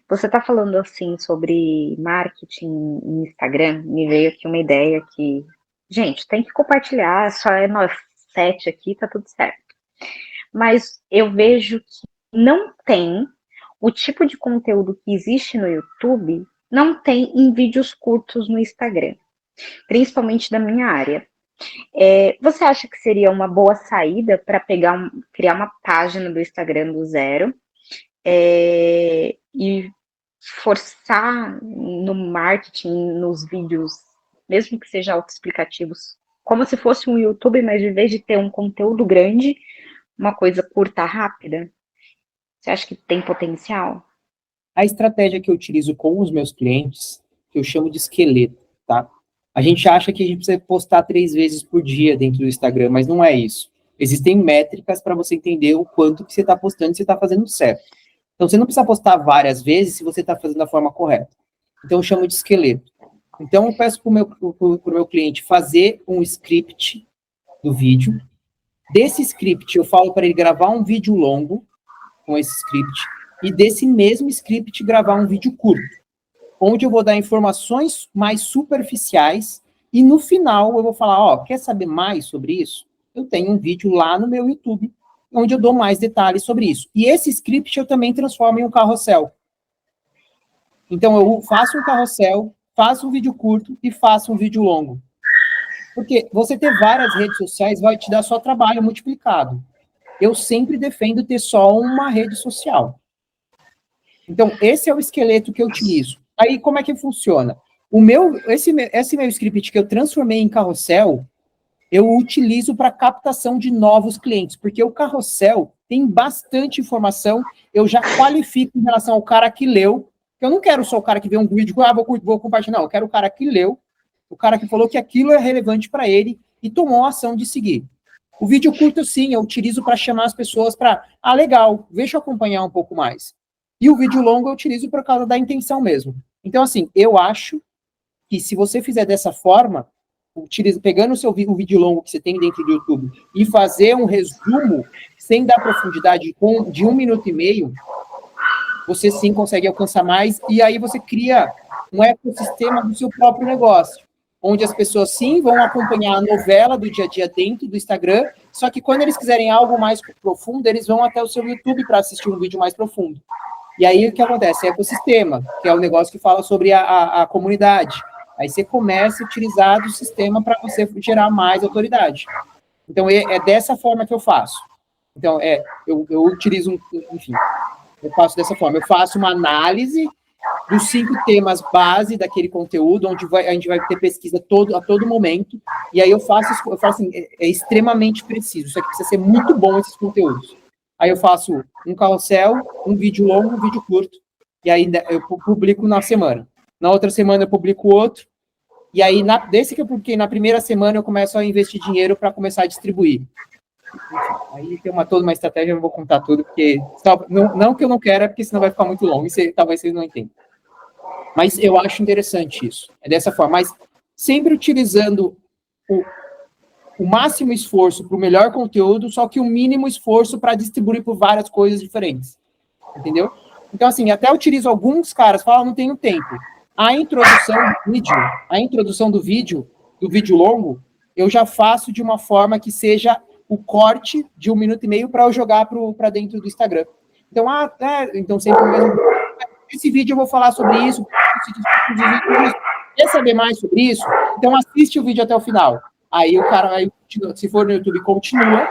Você está falando assim sobre marketing no Instagram, me veio aqui uma ideia que, gente, tem que compartilhar, só é nós 7 aqui, tá tudo certo. Mas eu vejo que não tem o tipo de conteúdo que existe no YouTube, não tem em vídeos curtos no Instagram, principalmente da minha área. Você acha que seria uma boa saída para criar uma página do Instagram do zero e forçar no marketing, nos vídeos, mesmo que sejam autoexplicativos, como se fosse um YouTube, mas em vez de ter um conteúdo grande, uma coisa curta, rápida? Você acha que tem potencial? A estratégia que eu utilizo com os meus clientes, que eu chamo de esqueleto, tá? A gente acha que a gente precisa postar 3 vezes por dia dentro do Instagram, mas não é isso. Existem métricas para você entender o quanto que você está postando e você está fazendo certo. Então, você não precisa postar várias vezes se você está fazendo da forma correta. Então, eu chamo de esqueleto. Então, eu peço para o meu cliente fazer um script do vídeo. Desse script, eu falo para ele gravar um vídeo longo com esse script, e desse mesmo script gravar um vídeo curto, onde eu vou dar informações mais superficiais, e no final eu vou falar, ó, quer saber mais sobre isso? Eu tenho um vídeo lá no meu YouTube, onde eu dou mais detalhes sobre isso. E esse script eu também transformo em um carrossel. Então, eu faço um carrossel, faço um vídeo curto e faço um vídeo longo. Porque você ter várias redes sociais vai te dar só trabalho multiplicado. Eu sempre defendo ter só uma rede social. Então, esse é o esqueleto que eu utilizo. Aí, como é que funciona? Esse meu script que eu transformei em carrossel, eu utilizo para captação de novos clientes, porque o carrossel tem bastante informação, eu já qualifico em relação ao cara que leu. Eu não quero só o cara que vê um vídeo, vou compartilhar, não, eu quero o cara que leu, o cara que falou que aquilo é relevante para ele e tomou a ação de seguir. O vídeo curto, sim, eu utilizo para chamar as pessoas para, legal, deixa eu acompanhar um pouco mais. E o vídeo longo eu utilizo por causa da intenção mesmo. Então, assim, eu acho que se você fizer dessa forma, pegando o vídeo longo que você tem dentro do YouTube e fazer um resumo, sem dar profundidade, de 1 minuto e meio, você sim consegue alcançar mais, e aí você cria um ecossistema do seu próprio negócio, onde as pessoas sim vão acompanhar a novela do dia a dia dentro do Instagram, só que quando eles quiserem algo mais profundo, eles vão até o seu YouTube para assistir um vídeo mais profundo. E aí o que acontece? É ecossistema, que é o negócio que fala sobre a comunidade. Aí você começa a utilizar do sistema para você gerar mais autoridade. Então, é dessa forma que eu faço. Então, eu utilizo, enfim, eu faço dessa forma. Eu faço uma análise dos 5 temas base daquele conteúdo, onde a gente vai ter pesquisa a todo momento, e aí eu faço assim, é extremamente preciso. Isso aqui precisa ser muito bom, esses conteúdos. Aí eu faço um carrossel, um vídeo longo, um vídeo curto, e aí eu publico na semana. Na outra semana eu publico outro, e aí desse que eu publiquei na primeira semana eu começo a investir dinheiro para começar a distribuir. Aí tem toda uma estratégia, eu não vou contar tudo, porque não que eu não quero, porque senão vai ficar muito longo, e talvez vocês não entendam. Mas eu acho interessante isso, é dessa forma, mas sempre utilizando o máximo esforço para o melhor conteúdo, só que o mínimo esforço para distribuir por várias coisas diferentes, entendeu? Então, assim, até utilizo alguns caras, falam, não tenho tempo. A introdução do vídeo longo, eu já faço de uma forma que seja o corte de 1 minuto e meio para eu jogar para dentro do Instagram. Então, então sempre mesmo. Esse vídeo eu vou falar sobre isso. Quer saber mais sobre isso? Então assiste o vídeo até o final. Aí o cara, se for no YouTube, continua.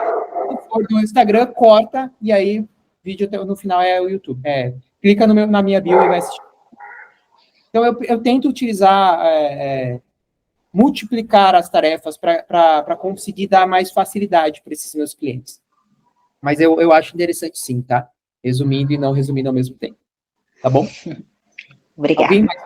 Se for no Instagram, corta. E aí, vídeo até no final é o YouTube. Clica na minha bio e vai assistir. Então eu tento utilizar, multiplicar as tarefas para conseguir dar mais facilidade para esses meus clientes. Mas eu acho interessante sim, tá? Resumindo e não resumindo ao mesmo tempo. Tá bom? Obrigada. Alguém mais?